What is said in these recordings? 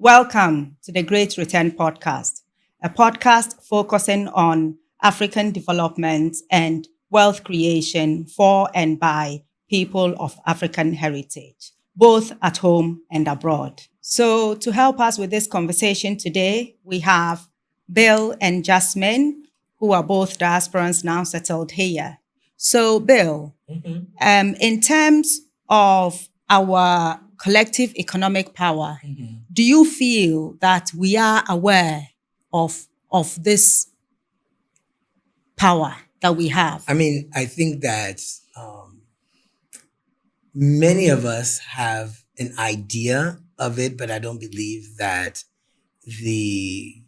Welcome to the Great Return Podcast, a podcast focusing on African development and wealth creation for and by people of African heritage, both at home and abroad. So, to help us with this conversation today, we have Bill and Jasmine, who are both diasporans now settled here. So, Bill, in terms of our collective economic power, do you feel that we are aware of this power that we have? I mean, I think that many of us have an idea of it, but I don't believe that the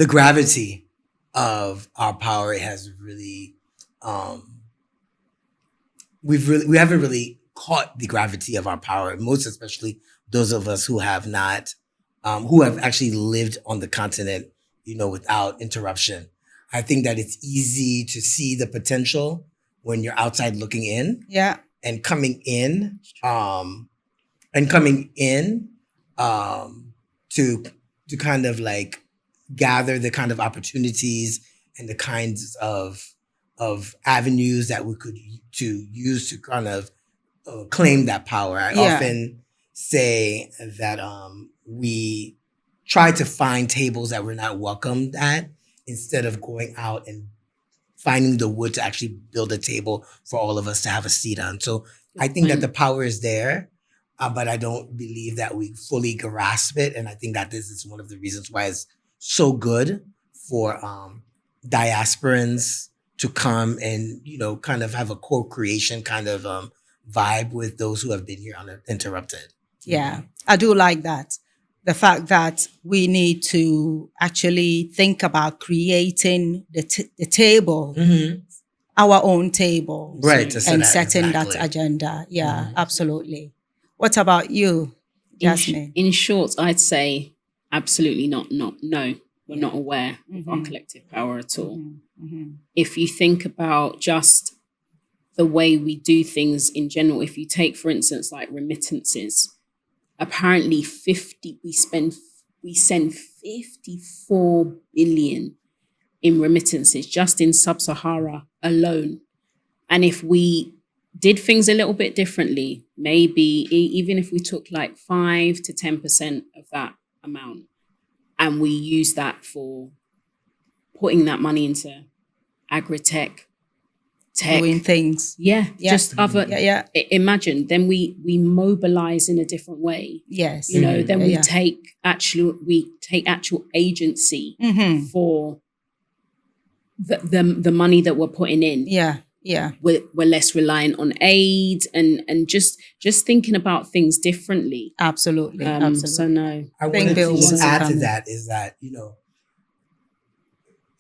gravity of our power has really we haven't really caught the gravity of our power, most especially those of us who have not who have actually lived on the continent, without interruption. I think that it's easy to see the potential when you're outside looking in. Yeah. And coming in to kind of like gather the kind of opportunities and the kinds of avenues that we could use to kind of claim that power. I often say that we try to find tables that we're not welcomed at instead of going out and finding the wood to actually build a table for all of us to have a seat on. So I think that the power is there, but I don't believe that we fully grasp it. And I think that this is one of the reasons why it's so good for diasporans to come and, kind of have a co-creation kind of vibe with those who have been here uninterrupted. Yeah, I do like that. The fact that we need to actually think about creating the table, our own table, right, and setting that agenda. Yeah, absolutely. What about you, Jasmine? In short, I'd say absolutely not. No, we're not aware of our collective power at all. If you think about just the way we do things in general, if you take, for instance, like remittances, apparently we send 54 billion in remittances just in sub-Sahara alone. And if we did things a little bit differently, maybe even if we took like 5 to 10% of that amount and we use that for putting that money into agri-tech, doing things. Just other. Imagine then we mobilize in a different way. Yes. Then we take actual agency for the money that we're putting in. We're less reliant on aid and just thinking about things differently. Absolutely. So no. I wanted to just add to that is that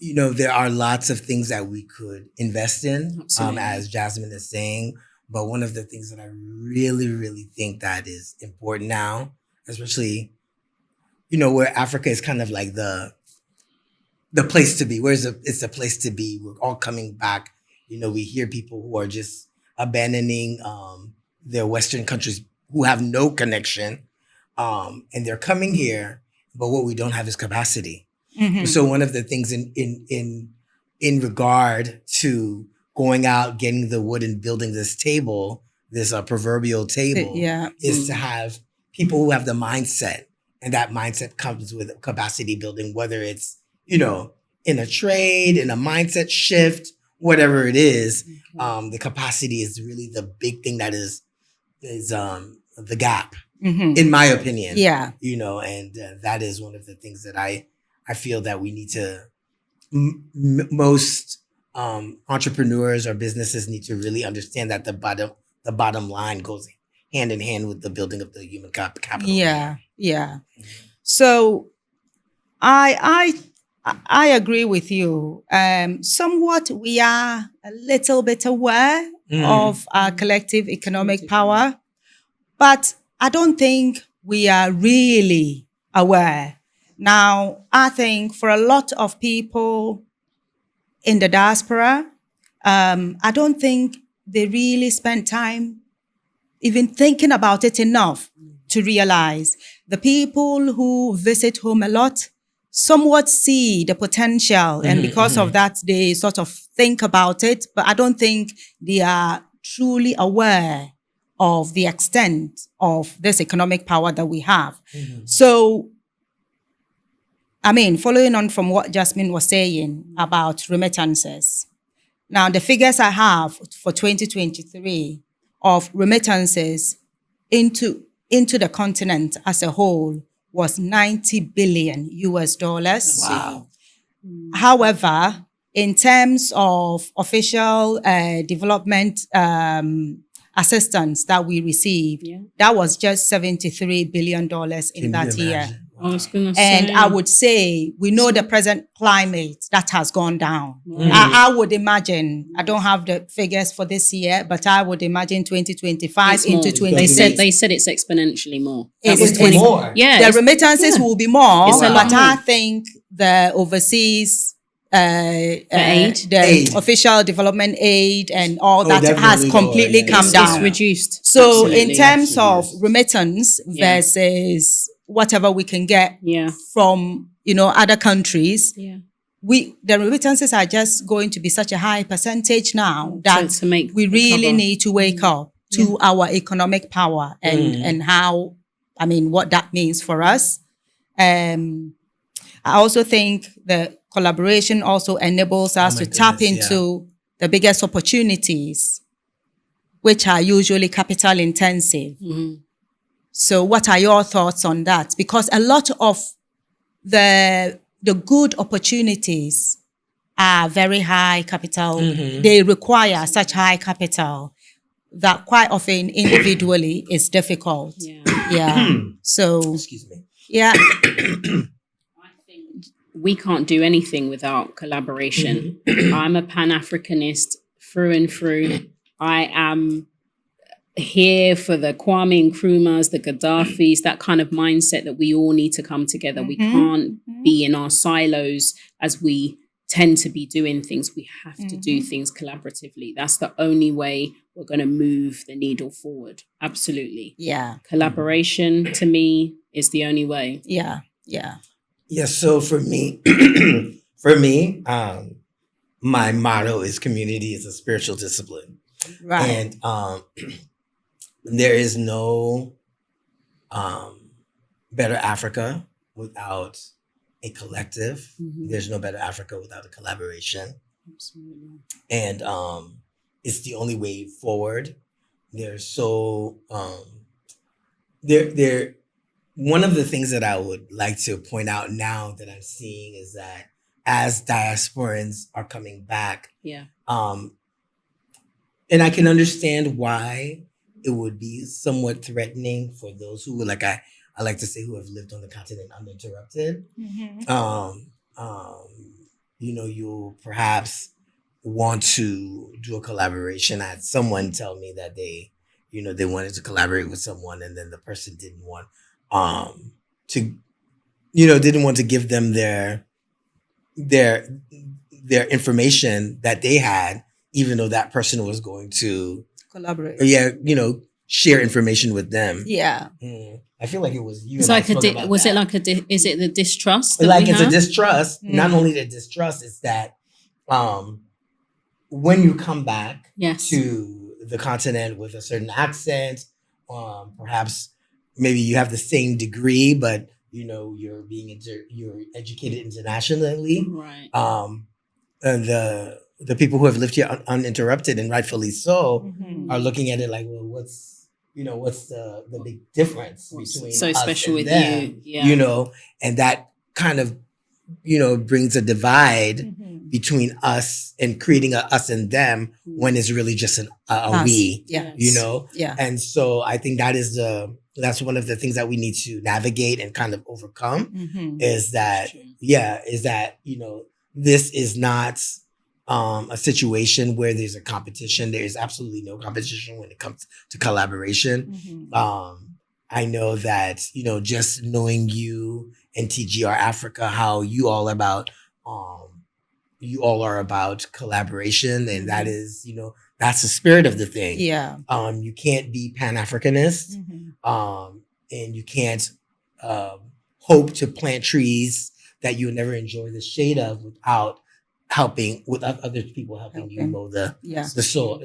there are lots of things that we could invest in, as Jasmine is saying. But one of the things that I really, really think that is important now, especially, where Africa is kind of like the place to be, it's the place to be. We're all coming back. We hear people who are just abandoning their Western countries who have no connection, and they're coming here. But what we don't have is capacity. So one of the things in regard to going out, getting the wood and building this table, this proverbial table, is to have people who have the mindset, and that mindset comes with capacity building, whether it's, in a trade, in a mindset shift, whatever it is, the capacity is really the big thing that is the gap, in my opinion. And that is one of the things that I feel that we need to, most entrepreneurs or businesses need to really understand that the bottom line goes hand in hand with the building of the human capital. So I agree with you. Somewhat we are a little bit aware of our collective economic power, but I don't think we are really aware. Now, I think for a lot of people in the diaspora, I don't think they really spend time even thinking about it enough to realize the people who visit home a lot somewhat see the potential. And because of that, they sort of think about it. But I don't think they are truly aware of the extent of this economic power that we have. So, I mean, following on from what Jasmine was saying about remittances. Now, the figures I have for 2023 of remittances into the continent as a whole was $90 billion US. Wow. However, in terms of official development assistance that we received, that was just $73 billion in that year. I was going to And say. I would say, we know the present climate that has gone down. I would imagine, I don't have the figures for this year, but I would imagine 2025 It's into more. 2026. They said it's exponentially more. It's more. Yeah. The remittances will be more, It's a lot but I more. think the overseas aid. the official development aid and all that definitely has lower, completely yeah. come It's down. reduced. So Absolutely. in terms of Absolutely. remittance versus whatever we can get Yeah. from, other countries, Yeah. the remittances are just going to be such a high percentage now that to make we really recover. need to wake up to our economic power and how, what that means for us. I also think the collaboration also enables us to tap into the biggest opportunities, which are usually capital intensive. So what are your thoughts on that? Because a lot of the good opportunities are very high capital. They require such high capital that quite often individually is difficult. So, excuse me. Yeah. I think we can't do anything without collaboration. I'm a Pan-Africanist through and through. I am here for the Kwame Nkrumahs, the Gaddafis, that kind of mindset that we all need to come together. We can't be in our silos as we tend to be doing things. We have to do things collaboratively. That's the only way we're going to move the needle forward. Absolutely. Yeah. Collaboration to me is the only way. Yeah. So for me, my motto is community is a spiritual discipline. Right. And there is no better Africa without a collective. There's no better Africa without a collaboration. Absolutely. And it's the only way forward. There's so one of the things that I would like to point out now that I'm seeing is that as diasporans are coming back, and I can understand why it would be somewhat threatening for those who, like I like to say, who have lived on the continent uninterrupted. You'll perhaps want to do a collaboration. I had someone tell me that they wanted to collaborate with someone, and then the person didn't want to give them their information that they had, even though that person was going to collaborate. Share information with them. Yeah. I feel like it was you. It's like is it the distrust? Like it's a distrust. Not only the distrust, it's that when you come back to the continent with a certain accent, perhaps maybe you have the same degree, but you're you're educated internationally. Right. And the people who have lived here uninterrupted, and rightfully so, are looking at it like, well, what's the big difference between so us special and with them, and that kind of brings a divide between us and creating a us and them when it's really just a we. And so I think that's one of the things that we need to navigate and kind of overcome is that this is not a situation where there's a competition. There is absolutely no competition when it comes to collaboration. I know that, just knowing you and TGR Africa, how you all are about collaboration, and that is, that's the spirit of the thing. Yeah. You can't be Pan-Africanist, and you can't hope to plant trees that you would never enjoy the shade of without other people helping you mow the soil,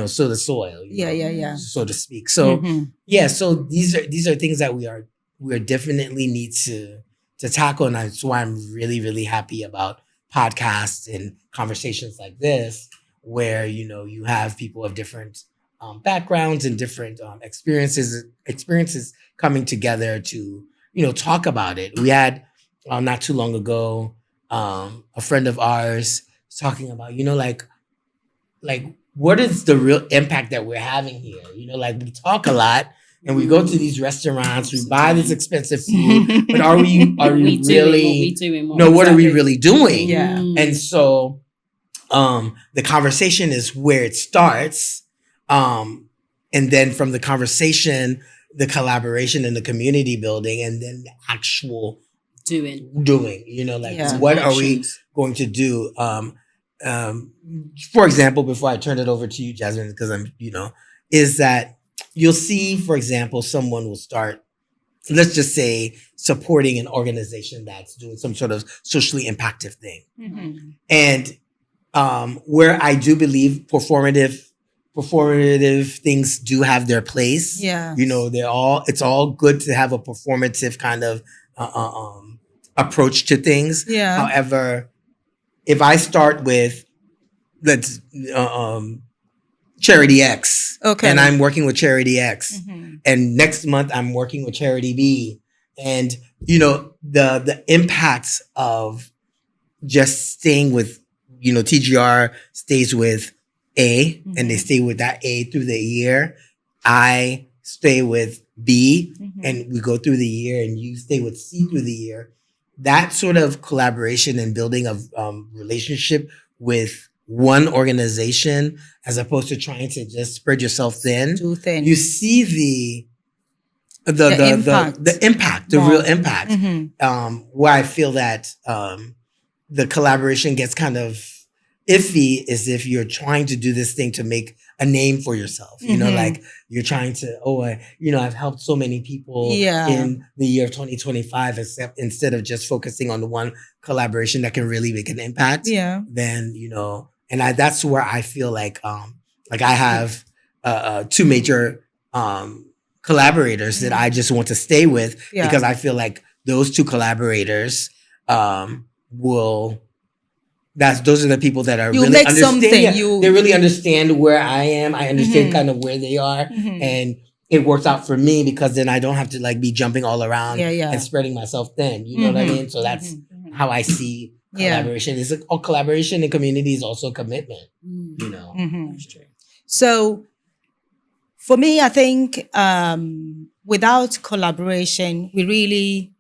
sow the soil, so to speak. So so these are things that we definitely need to tackle, and that's why I'm really, really happy about podcasts and conversations like this, where you have people of different backgrounds and different experiences coming together to talk about it. We had not too long ago a friend of ours talking about like what is the real impact that we're having here. Like, we talk a lot and we go to these restaurants, we buy this expensive food, but are we really doing? What are we really doing? Yeah. And so the conversation is where it starts. And then from the conversation, the collaboration and the community building, and then the actual doing, what are we going to do? For example, before I turn it over to you, Jasmine, because is that you'll see, for example, someone will start, let's just say, supporting an organization that's doing some sort of socially impactful thing. And where I do believe performative things do have their place. Yeah. It's all good to have a performative kind of approach to things. Yeah. However, if I start with Charity X, and I'm working with Charity X, and next month I'm working with Charity B, and the impacts of just staying with TGR stays with A, and they stay with that A through the year. I stay with B, and we go through the year, and you stay with C through the year. That sort of collaboration and building of relationship with one organization, as opposed to trying to just spread yourself thin. Too thin. You see the impact, the real impact. Where I feel that the collaboration gets kind of iffy is if you're trying to do this thing to make a name for yourself. Like, you're trying to, I've helped so many people in the year of 2025, instead of just focusing on the one collaboration that can really make an impact. Yeah. Then, and that's where I feel like I have two major collaborators that I just want to stay with, because I feel like those two collaborators those are the people that are really make understand. something. They really understand where I am. I understand kind of where they are, and it works out for me, because then I don't have to be jumping all around and spreading myself thin. You know what I mean? So that's how I see collaboration. It's collaboration and community is also commitment. That's true. So for me, I think without collaboration, we really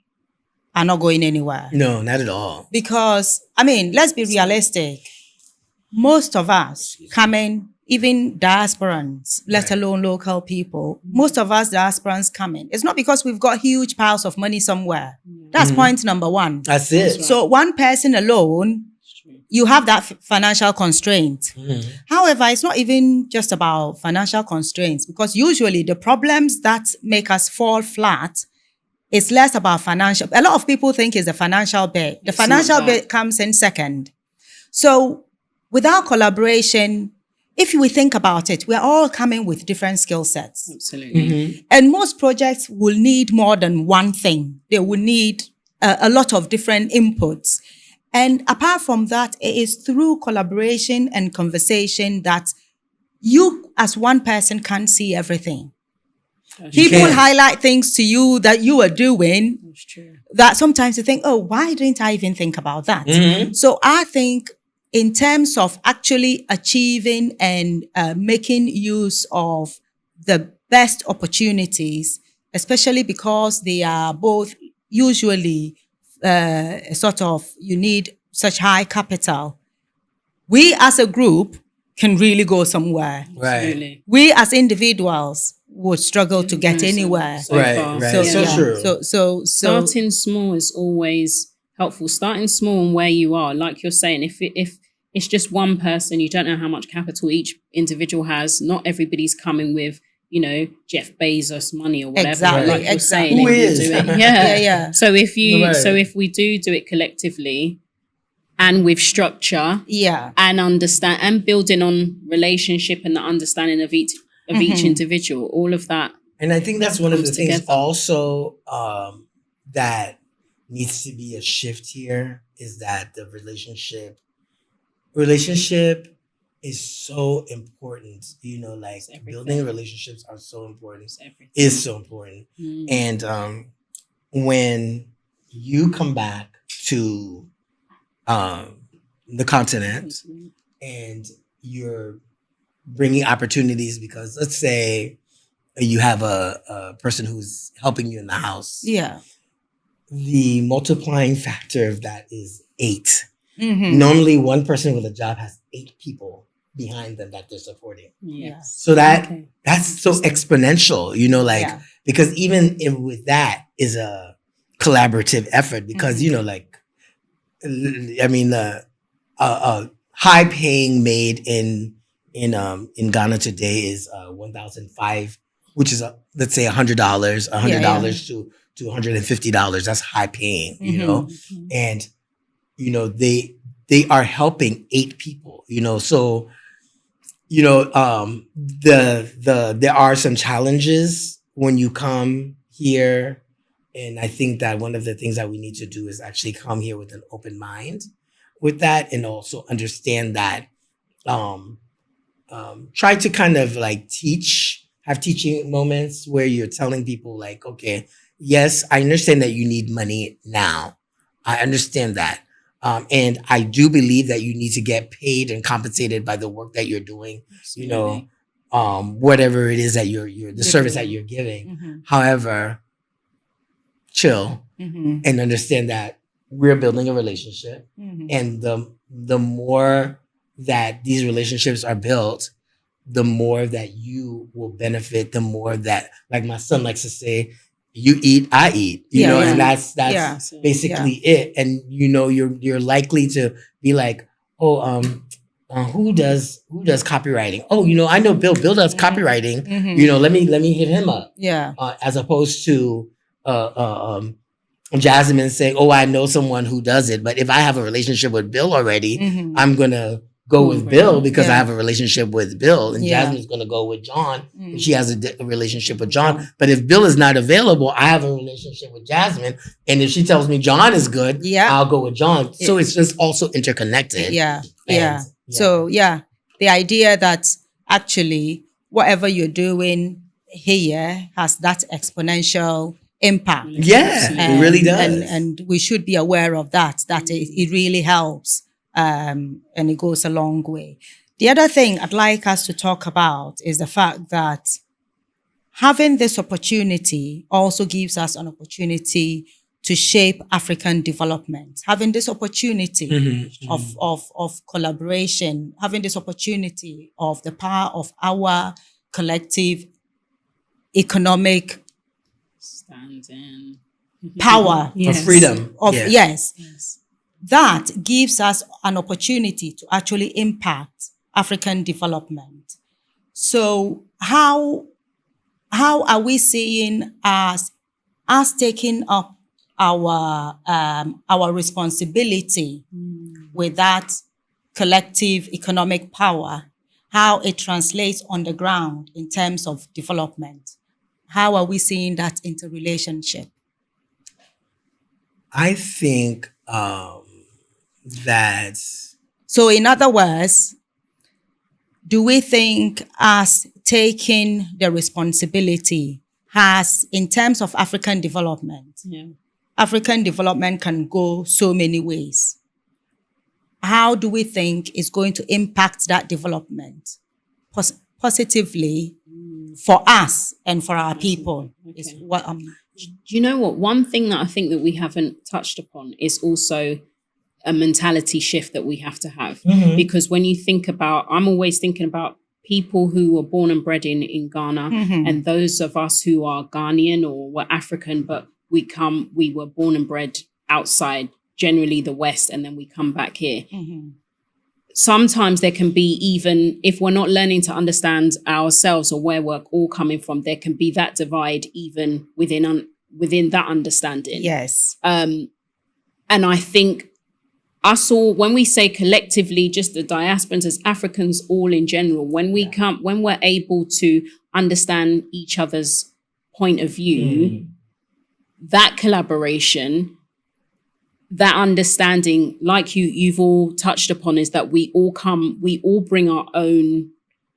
are not going anywhere. No, not at all. Because, let's be realistic. Most of us coming, even diasporans, let alone local people, most of us diasporans coming. It's not because we've got huge piles of money somewhere. That's point number one. That's it. So one person alone, you have that financial constraint. However, it's not even just about financial constraints, because usually the problems that make us fall flat, it's less about financial. A lot of people think it's the financial bit. The financial bit comes in second. So without collaboration, if we think about it, we're all coming with different skill sets. Absolutely. And most projects will need more than one thing. They will need a lot of different inputs. And apart from that, it is through collaboration and conversation that you as one person can't see everything. People highlight things to you that you are doing. That's true. That sometimes you think, oh, why didn't I even think about that? So I think in terms of actually achieving and making use of the best opportunities, especially because they are both usually you need such high capital. We as a group can really go somewhere. Right. Absolutely. We as individuals would struggle to get anywhere. Right. So true. So starting small is always helpful. Starting small and where you are, like you're saying, if it's just one person, you don't know how much capital each individual has. Not everybody's coming with, Jeff Bezos money or whatever. Exactly. Like you're saying, Who they will is? do it. Yeah. Yeah. So Right. if we do it collectively and with structure, Yeah. and understand and building on relationship and the understanding of each individual, all of that. And I think that's one of the comes things together. also that needs to be a shift here is that the relationship is so important. Like It's everything. building relationships are so important. It's everything. Is so important. And when you come back to the continent and you're bringing opportunities, because let's say you have a person who's helping you in the house. Yeah. The multiplying factor of that is 8. Mm-hmm. Normally, one person with a job has 8 people behind them that they're supporting. Yes. So that's so exponential, Yeah. because even with that is a collaborative effort, because a high paying maid in Ghana today is $1,005, which is let's say $100 to $150. That's high paying, and they are helping 8 people, so there are some challenges when you come here. And I think that one of the things that we need to do is actually come here with an open mind with that, and also understand that try to kind of like have teaching moments where you're telling people like, okay, yes, I understand that you need money now. I understand that. And I do believe that you need to get paid and compensated by the work that you're doing, Absolutely. whatever it is that the service that you're giving. Mm-hmm. However, chill Mm-hmm. and understand that we're building a relationship. Mm-hmm. And the more that these relationships are built, the more that you will benefit, the more that, like my son likes to say, you eat, I eat, and that's basically it. And you're likely to be like, oh, who does copywriting? Oh, I know Bill does copywriting. Mm-hmm. Let me hit him up. Yeah. As opposed to Jasmine saying, oh, I know someone who does it, but if I have a relationship with Bill already, Mm-hmm. I'm gonna go with Bill because I Yeah. have a relationship with Bill, and Yeah. Jasmine's gonna go with John. And she has a relationship with John. But if Bill is not available, I have a relationship with Jasmine, and if she tells me John is good, I'll go with John. So it's just also interconnected. Yeah. And, Yeah. So the idea that actually whatever you're doing here has that exponential impact. Yeah, it really does. And we should be aware of that it really helps. And it goes a long way. The other thing I'd like us to talk about is the fact that having this opportunity also gives us an opportunity to shape African development. Having this opportunity of collaboration, having this opportunity of the power of our collective economic standing power of freedom. Yes. That gives us an opportunity to actually impact African development. So how are we seeing us taking up our responsibility with that collective economic power, how it translates on the ground in terms of development? How are we seeing that interrelationship? I think that. So in other words, do we think us taking the responsibility has, in terms of African development, African development can go so many ways. How do we think it's going to impact that development positively for us and for our people? Is what Do you know what? One thing that I think that we haven't touched upon is also a mentality shift that we have to have. Because when you think about, I'm always thinking about people who were born and bred in Ghana, and those of us who are Ghanaian or were African, but we were born and bred outside, generally the West, and then we come back here. sometimes there can be, even if we're not learning to understand ourselves or where we're all coming from, there can be that divide even within that understanding. Yes. And I think us all, when we say collectively, just the diasporans as Africans, all in general, when we're able to understand each other's point of view, that collaboration, that understanding, like you've all touched upon, is that we all bring our own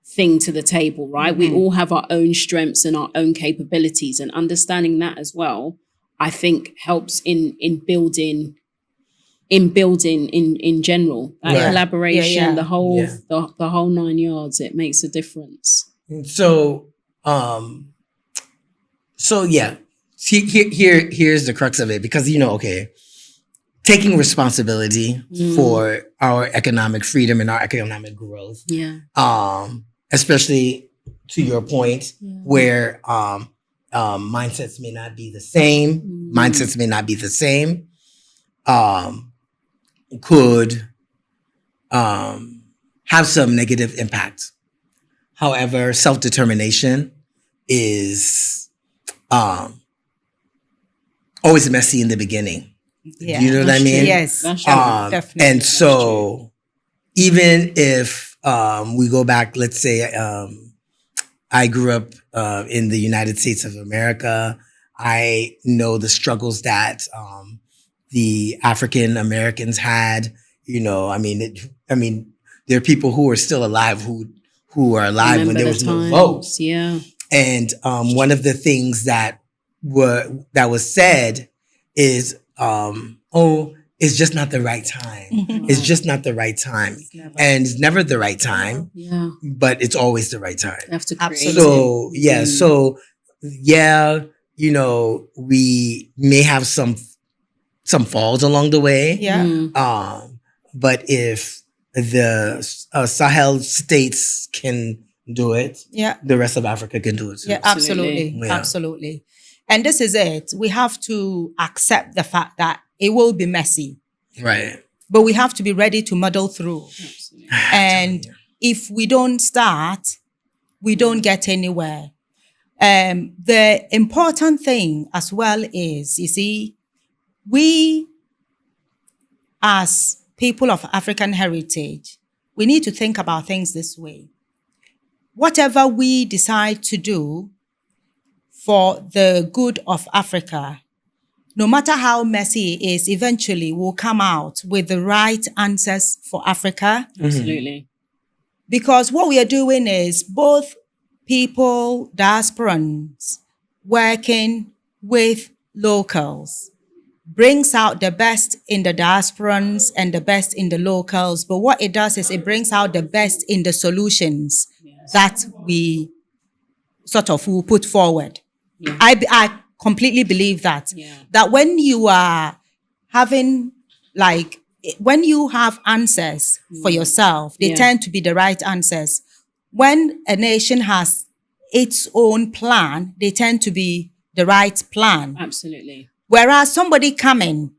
thing to the table, right? We all have our own strengths and our own capabilities, and understanding that as well, I think helps in building in general. That collaboration, the whole 9 yards, it makes a difference. So here's the crux of it, because taking responsibility for our economic freedom and our economic growth. Yeah. Especially to your point, where mindsets may not be the same. Mindsets may not be the same. Could have some negative impact. However, self-determination is always messy in the beginning. Yeah. Do you know what I mean? Yes, definitely. And so even if we go back, let's say I grew up in the United States of America. I know the struggles that the African Americans had. There are people who are still alive who are alive when there was no votes. Yeah. And one of the things that was said is, it's just not the right time. It's just not the right time. And it's never the right time. Yeah. But it's always the right time. You have to create we may have some falls along the way. Yeah. But if the Sahel states can do it, the rest of Africa can do it too. Yeah, absolutely. Yeah. Absolutely. And this is it. We have to accept the fact that it will be messy. Right. But we have to be ready to muddle through. Absolutely. And if we don't start, we don't get anywhere. The important thing as well is, you see, we as people of African heritage, we need to think about things this way. Whatever we decide to do for the good of Africa, no matter how messy it is, eventually we'll come out with the right answers for Africa. Absolutely. Because what we are doing is both people, diasporans, working with locals, brings out the best in the diasporans and the best in the locals. But what it does is it brings out the best in the solutions that we sort of will put forward. Yeah. I completely believe that. Yeah. That when you are having, when you have answers for yourself, they tend to be the right answers. When a nation has its own plan, they tend to be the right plan. Absolutely. Whereas somebody coming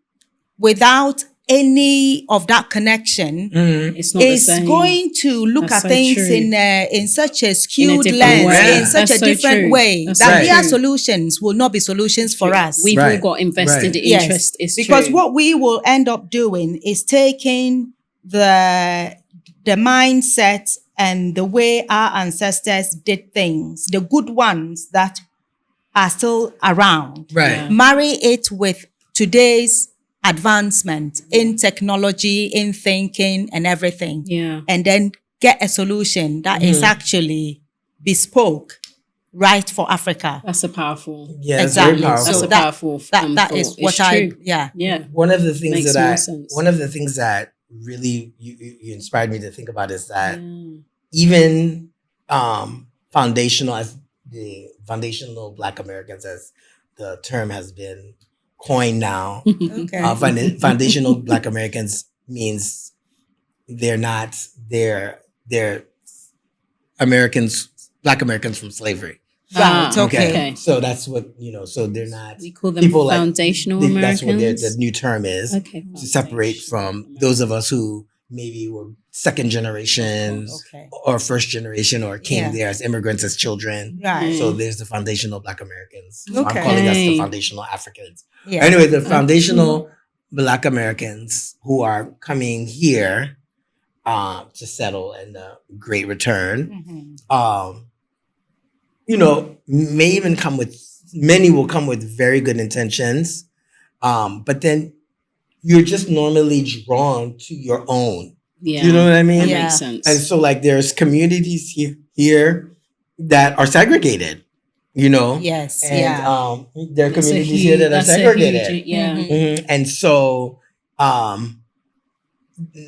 without any of that connection is going to look at things in such a skewed lens, in such a different way, that their solutions will not be solutions for us. We've all got invested interest. Yes. Because what we will end up doing is taking the mindset and the way our ancestors did things, the good ones that are still around, marry it with today's advancement in technology, in thinking and everything. Yeah. And then get a solution that is actually bespoke, right for Africa. That's a powerful. Yeah, exactly. Very powerful. That's so a powerful. That is what Yeah. One of the things that really you inspired me to think about is that even foundational, as the foundational Black Americans, as the term has been coined now. Okay. Foundational Black Americans means they're Americans, Black Americans from slavery. Right. Okay. So that's what, so they're not. We call them foundational Americans. That's what the new term is. Okay. To separate from those of us who maybe were second generations Okay. or first generation or came Yeah. there as immigrants as children. Right. So there's the foundational Black Americans. So Okay. I'm calling us the Okay. foundational Africans. Yeah. Anyway, the foundational Black Americans who are coming here to settle in the Great Return, Mhm. may even many will come with very good intentions. But then you're just normally drawn to your own. Yeah. Do you know what I mean? That Yeah. makes sense. And so like there's communities here that are segregated, Yes. and Yeah. there are That's a communities here that are that's a segregated. huge- yeah. Mhm. And so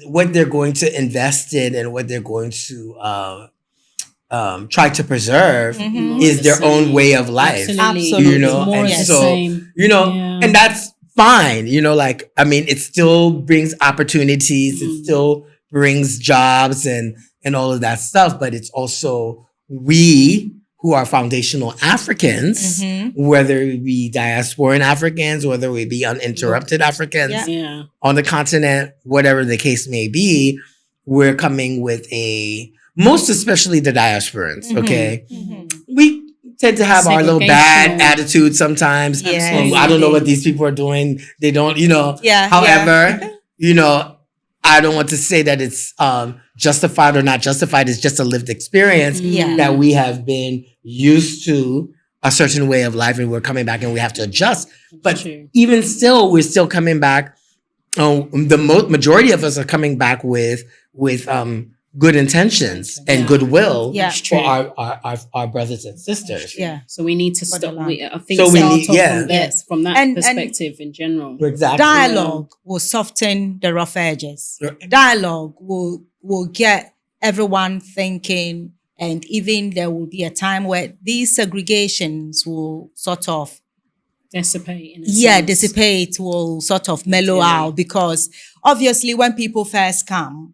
what they're going to invest in and what they're going to try to preserve Mhm. More is of the their own same. way of life. Absolutely. More and of the so same. Yeah. and that's fine. It still brings opportunities. It still brings jobs and all of that stuff. But it's also we who are foundational Africans, Mhm. whether we be diasporan Africans, whether we be uninterrupted Africans Yeah. on the continent, whatever the case may be, we're coming with most especially the diasporans. Okay. Mhm. We tend to have our little bad Segregational. attitude sometimes. Yes. I don't know what these people are doing. They don't, Yeah. However, I don't want to say that it's justified or not justified. It's just a lived experience Yeah. that we have been used to a certain way of life, and we're coming back and we have to adjust. But True. even still, we're still coming back. The majority of us are coming back with good intentions and Yeah. goodwill Yeah. for our brothers and sisters. Yeah. So we need to For the stop. land. I think So we start need- off yeah. from there, Yes. from that And- perspective in general. Exactly. Dialogue will soften the rough edges. Dialogue will get everyone thinking, and even there will be a time where these segregations will sort of Dissipate. In a sense. dissipate, will sort of mellow Yeah. out, because obviously when people first come,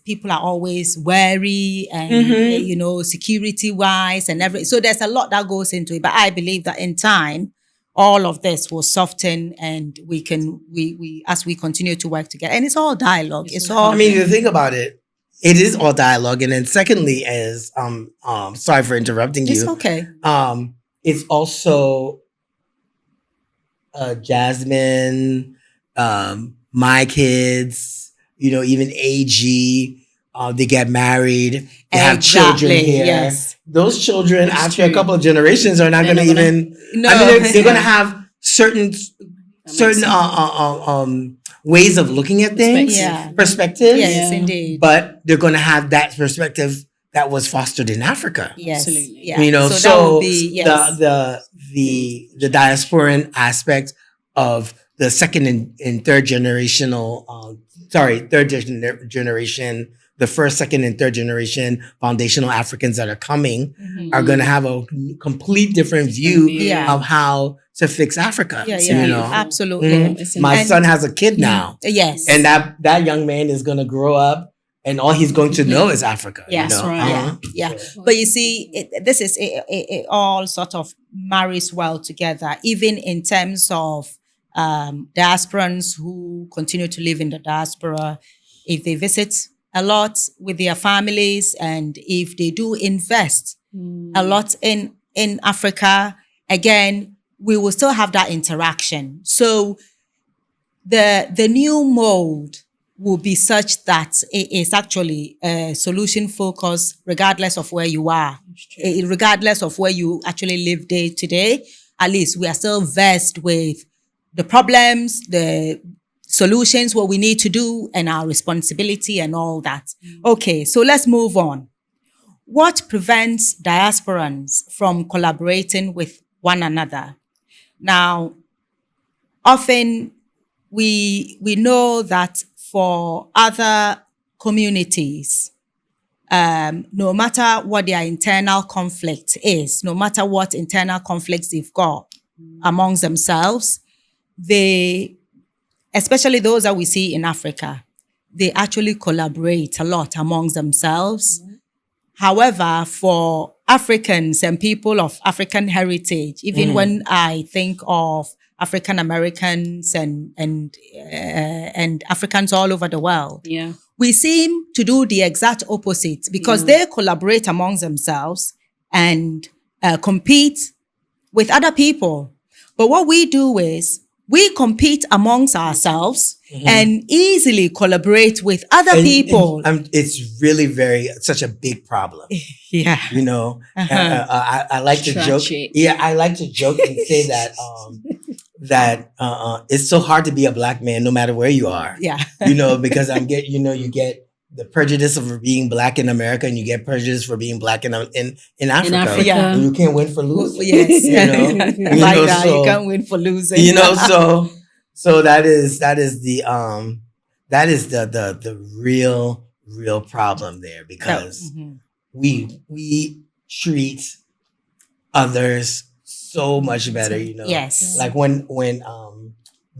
people are always wary and security wise and everything. So there's a lot that goes into it. But I believe that in time, all of this will soften, and we as we continue to work together. And it's all dialogue. It's all. I mean, you think about it, it is all dialogue. And then secondly, as sorry for interrupting It's you. okay. It's also Jasmine, my kids, even AG, they get married, they have children Exactly, here. yes. Those children, That's after a true. couple of generations, are not They're going to not gonna- even. No. I mean, they're going to have certain sense. ways of looking at things, Yeah. perspectives. Yes, Yeah. indeed. But they're going to have that perspective that was fostered in Africa. Yes. Absolutely. Yeah. So, that will be, yes. the diasporan aspect of the second and third generational, generation, the first, second, and third generation foundational Africans that are coming Mhm. are going to have a complete different view Yeah. of how to fix Africa. Yeah, It's yeah, beautiful. absolutely. Mhm. It's My And- son has a kid now, Yes. and that young man is going to grow up, and all he's going to know is Africa. Yeah, That's right. Uh-huh. Yeah. But you see, it all sort of marries well together, even in terms of diasporans who continue to live in the diaspora. If they visit a lot with their families, and if they do invest a lot in Africa, again, we will still have that interaction. So the new mode will be such that it is actually a solution focused regardless of where you are, regardless of where you actually live day to day. At least we are still versed with the problems, the solutions, what we need to do, and our responsibility and all that. Okay, so let's move on. What prevents diasporans from collaborating with one another? Now, often we know that for other communities, no matter what their internal conflict is, no matter what internal conflicts they've got amongst themselves, especially those that we see in Africa, they actually collaborate a lot amongst themselves. However, for Africans and people of African heritage, even when I think of African Americans and Africans all over the world. Yeah. We seem to do the exact opposite because they collaborate amongst themselves and compete with other people. But what we do is we compete amongst ourselves and easily collaborate with other people. And it's really such a big problem. Yeah. You know, I like to joke. Yeah, I like to joke and say that it's so hard to be a Black man no matter where you are. Yeah. You know, because you get the prejudice of being Black in America and you get prejudice for being Black in Africa. Yeah. And you can't win for losing. Yes. You know? You can't win for losing. You know, so that is the real problem there, because we treat others so much better, you know. Yes. Like when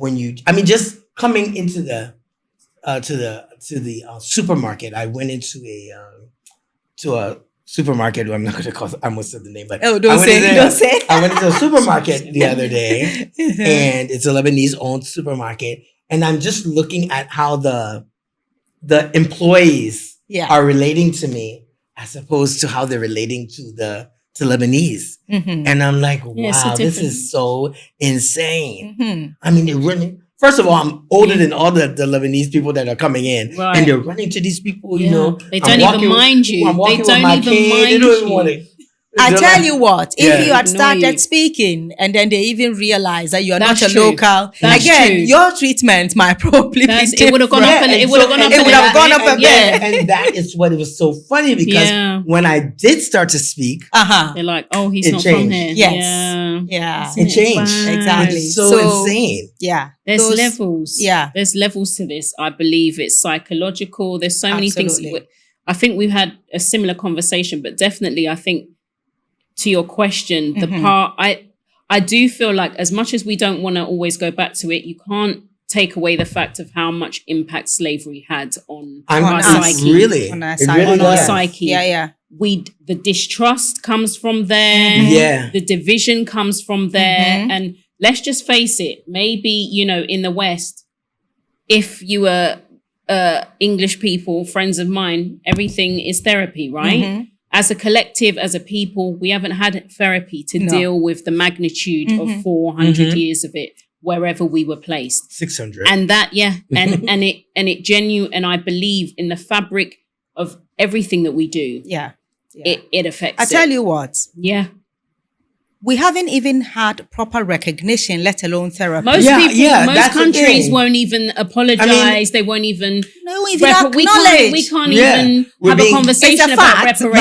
you, I mean, just coming into the supermarket, I went into a supermarket. I'm not going to call. I almost said the name, but don't say. I went into a supermarket the other day, and it's a Lebanese-owned supermarket, and I'm just looking at how the employees are relating to me as opposed to how they're relating to Lebanese, and I'm like, wow, this is so insane. I mean, they're running. First of all, I'm older than all the Lebanese people that are coming in, and they're running to these people. You know, they don't even mind you. They don't even mind you. I tell you what, if you had started speaking and then they even realize that you are not a local, again, your treatment might probably be different. It would have gone up a bit. And that is what it was so funny, because when I did start to speak, they're like, oh, he's not changed. from here. Yes. Yeah. It changed. Exactly. It's so insane. Yeah. There's levels. Yeah. There's levels to this. I believe it's psychological. There's so many things. I think we've had a similar conversation, but definitely I think, to your question, the part I do feel like, as much as we don't want to always go back to it, you can't take away the fact of how much impact slavery had on our psyche. Really? On our psyche. Yeah. The distrust comes from there. Yeah. The division comes from there. And let's just face it, maybe, you know, in the West, if you were English people, friends of mine, everything is therapy, right? As a collective, as a people, we haven't had therapy to deal with the magnitude of 400 years of it, wherever we were placed. 600. And that, and it genuine, and I believe in the fabric of everything that we do. Yeah. It affects I tell you what. Yeah. We haven't even had proper recognition, let alone therapy. Most countries won't even apologize. They won't even acknowledge. We can't even have a conversation about reparations.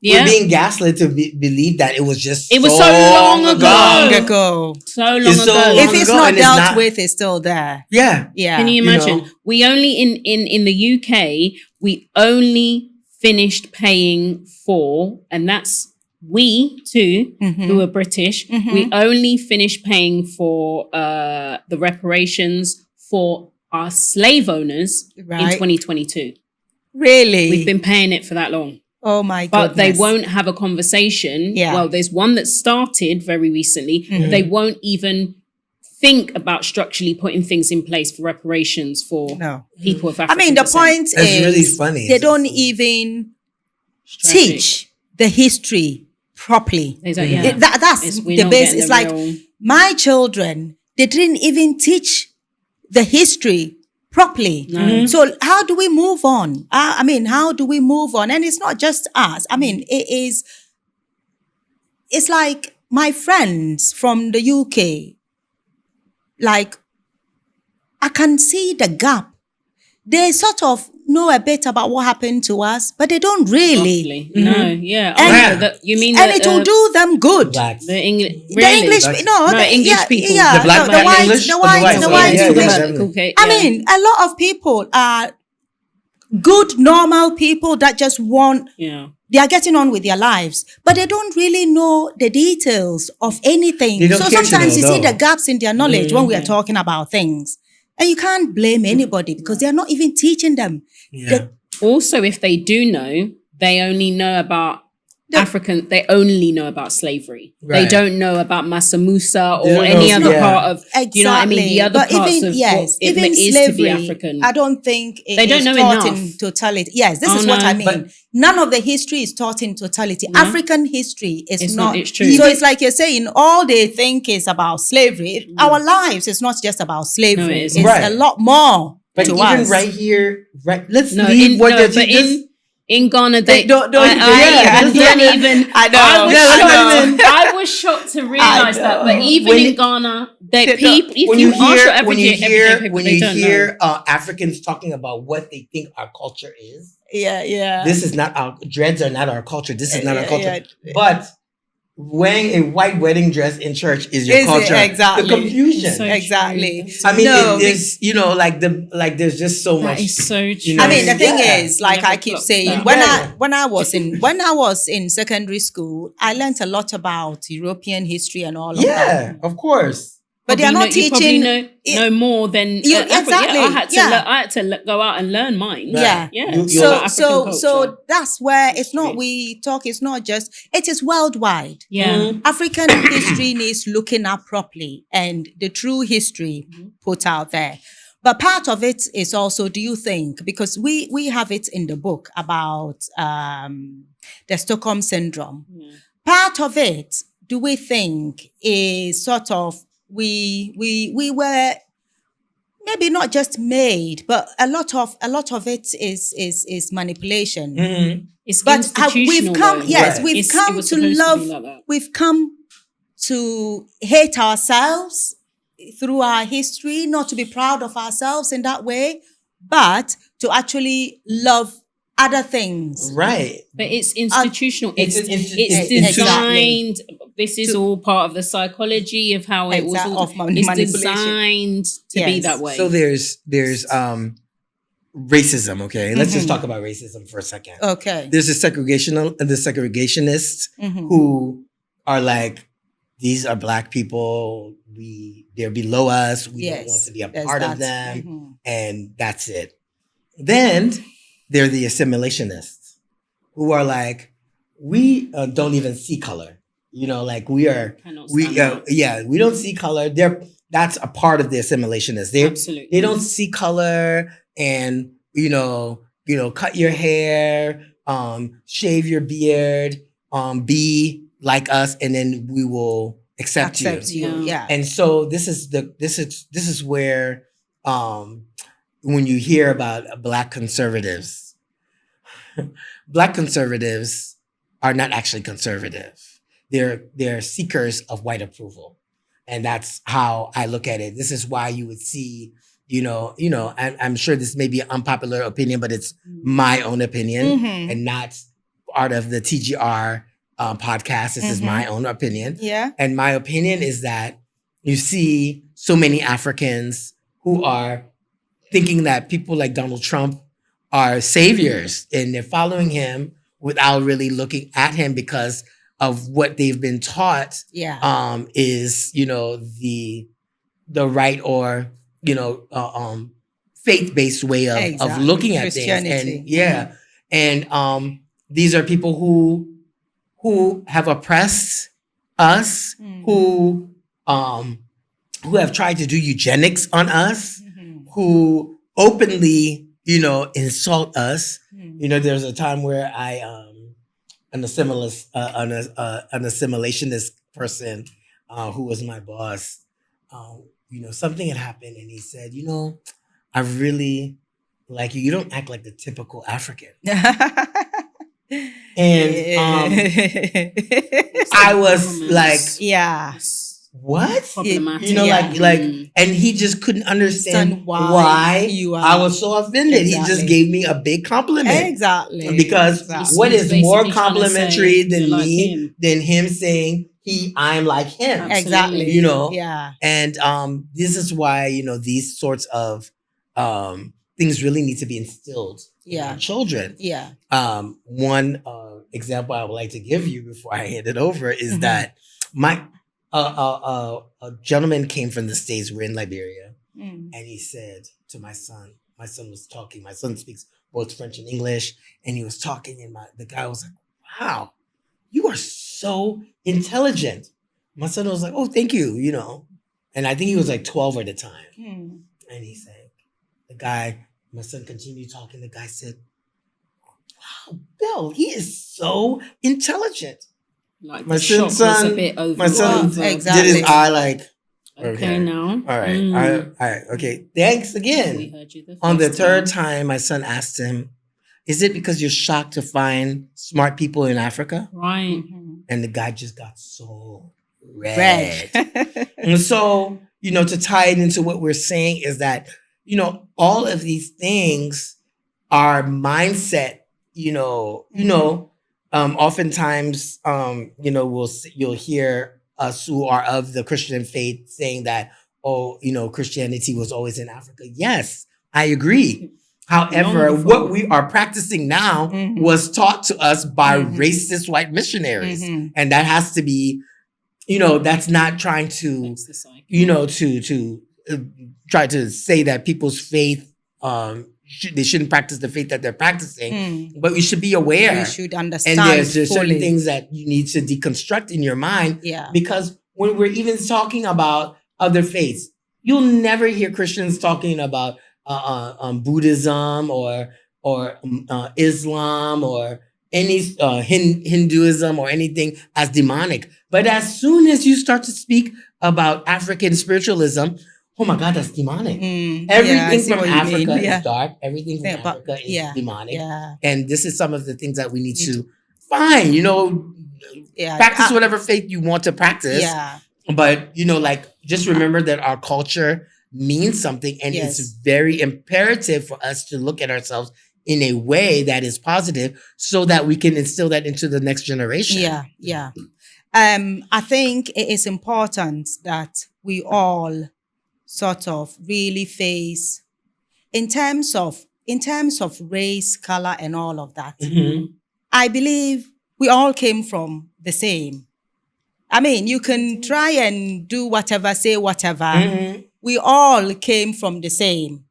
Yeah, we're being gaslit to believe that it was just so long ago. So long ago. If it's not dealt with, it's still there. Yeah. Can you imagine? You know? We only in the UK, we only finished paying for, and that's we too, who are British, we only finished paying for the reparations for our slave owners in 2022. Really? We've been paying it for that long. Oh my goodness. But they won't have a conversation. Yeah. Well, there's one that started very recently. They won't even think about structurally putting things in place for reparations for people of African I mean, the point is, really funny. They don't even teach the history properly. They don't, that's the base. It's like my children, they didn't even teach the history properly. So how do we move on? How do we move on? And it's not just us. I mean, it's like my friends from the UK, like, I can see the gap. They sort of know a bit about what happened to us, but they don't really. No, yeah. You mean and it will do them good. Blacks. The English, the English, English people. Yeah, the black English, the whites. Okay, I mean, a lot of people are good, normal people that just want. Yeah. They are getting on with their lives, but they don't really know the details of anything. So sometimes you see the gaps in their knowledge when we are talking about things. And you can't blame anybody because they are not even teaching them. Yeah. Also, if they do know, they only know about African, they only know about slavery. Right. They don't know about Massa Musa They or don't any know- other yeah. part of, Exactly. you know what I mean? The other But parts even, of yes, what it even is slavery, to be African. I don't think They don't is know taught enough. in totality. Yes, this Oh, is what no. I mean. None of the history is taught in totality. No. African history is It's not. not, it's true. So it's like you're saying, all they think is about slavery. Our lives is not just about slavery. No, it it's isn't. Right. a lot more But to even us. right here, right? Let's No, leave what that but you just. in Ghana, They they don't- I just let can't it- even. I know. I was, Yeah, shocked, I know. I was shocked to realize that. But even When in you- Ghana, They that don't- people, if when you you ask your hear everyday people, when they you don't hear know. Africans talking about what they think our culture is, Yeah. this is not our dreads are not our culture. This is not our culture. Yeah. But wearing a white wedding dress in church is your Is it? culture. Exactly. The confusion. It's so Exactly. true. That's I mean, No. it is there's just so That much. is so true. you know, I mean, the thing Yeah. is, like Never I keep clocked saying, that. when I was in secondary school, I learned a lot about European history and all of that. Yeah, of course. But they are not You probably teaching. know more than You- Africa. exactly, Yeah, I had to go out and learn mine. Yeah. Yeah. You- So, about African so culture. that's where it's not. History. We talk. It's not just. It is worldwide. Yeah. Mm. African history needs looking at properly and the true history put out there. But part of it is also, do you think, because we have it in the book about the Stockholm Syndrome. Yeah. Part of it, do we think, is sort of we were maybe not just made, but a lot of it is manipulation. Mhm. It's But institutional. we've come, though. yes, Right. we've It come was to supposed love, be like that. we've come to hate ourselves through our history, not to be proud of ourselves in that way, but to actually love other things. Right. But it's institutional. It's It's, an insti- it's it's designed. This is To- all part of the psychology of how it was. All, Of it's manipulation. designed to be Yes. that way. So there's racism. Okay, let's just talk about racism for a second. Okay. There's the segregationists Mhm. who are like, these are Black people. They're below us. We don't want to be a there's part of that. them, Mhm. and that's it. Then they're the assimilationists who are like, we don't even see color. You know, like we Cannot stand that. we don't see color. That's a part of the assimilationists. Absolutely. They don't see color, and cut your hair, shave your beard, be like us, and then we will accept you. you. Yeah. And so this is where when you hear about Black conservatives, Black conservatives are not actually conservative. They're seekers of white approval. And that's how I look at it. This is why you would see, I'm sure this may be an unpopular opinion, but it's my own opinion Mhm. and not part of the TGR podcast. This is my own opinion. Yeah. And my opinion is that you see so many Africans who are thinking that people like Donald Trump are saviors and they're following him without really looking at him because of what they've been taught Yeah. is, the right or, faith-based way of Exactly. looking at things. Christianity. And yeah. And these are people who have oppressed us, who have tried to do eugenics on us, who openly, insult us. There's a time where I an assimilationist person who was my boss, something had happened and he said, I really like you. You don't act like the typical African. And I was like, yeah. what? Problematic. And he just couldn't understand Understand why you are- I was so offended. He just Exactly. gave me a big compliment. Exactly. Because Exactly. what is He's more basically trying to complimentary say than you're like me him. than him saying I'm like him? Exactly. Yeah. And this is why these sorts of things really need to be instilled in Yeah. our children. Yeah. One example I would like to give you before I hand it over is Mhm. that a gentleman came from the States. We're in Liberia, Mm. and he said to my son was talking. My son speaks both French and English, and he was talking, and the guy was like, "Wow, you are so intelligent. My son was like, oh, thank you, And I think he was like 12 at the time. And he said, my son continued talking. The guy said, wow, Bill, he is so intelligent. Like My the shock was a son, bit over. my son Exactly. did his eye like, okay now. All right. All right. Okay. Thanks again. We heard you On the third time. time, my son asked him, is it because you're shocked to find smart people in Africa? Right. And the guy just got so red. And so, to tie it into what we're saying is that, all of these things are mindset, oftentimes, you'll hear us who are of the Christian faith saying that, Christianity was always in Africa. Yes, I agree. However, what we are practicing now was taught to us by racist white missionaries. And that has to be, that's not trying to, to try to say that people's faith, they shouldn't practice the faith that they're practicing, but we should be aware. You should understand. And there's certain things that you need to deconstruct in your mind. Yeah. Because when we're even talking about other faiths, you'll never hear Christians talking about Buddhism or Islam or any Hinduism or anything as demonic. But as soon as you start to speak about African spiritualism, oh my God, that's demonic. Everything from Africa is dark. Everything from Africa is demonic. Yeah. And this is some of the things that we need to find, practice whatever faith you want to practice. Yeah. But, just remember that our culture means something, and it's very imperative for us to look at ourselves in a way that is positive so that we can instill that into the next generation. Yeah. I think it is important that we all sort of really face in terms of race, color, and all of that. I believe we all came from the same. I mean, you can try and do whatever, say whatever. We all came from the same.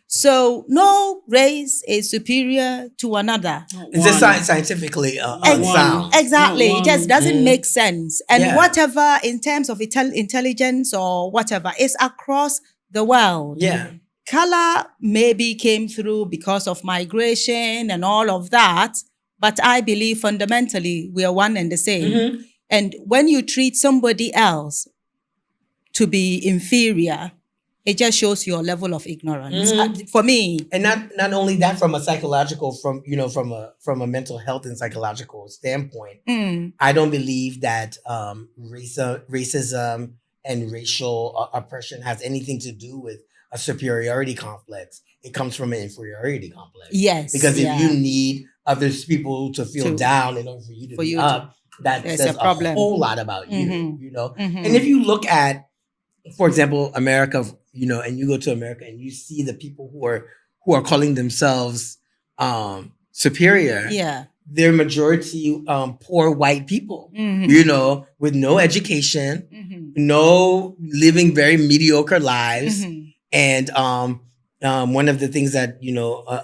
So no race is superior to another. It's just scientifically unsound. Exactly. It just doesn't make sense. And whatever, in terms of intelligence or whatever, is across the world. Yeah. Color maybe came through because of migration and all of that. But I believe fundamentally we are one and the same. And when you treat somebody else to be inferior, it just shows your level of ignorance. For me. And not only that, from a psychological, from a mental health and psychological standpoint, I don't believe that racism and racial oppression has anything to do with a superiority complex. It comes from an inferiority complex. Yes. Because if you need other people to feel down in order for you to be up, that says a whole lot about you, And if you look at, for example, America, and you go to America and you see the people who are calling themselves superior. Yeah. They're majority poor white people, with no education, no living very mediocre lives. And one of the things that,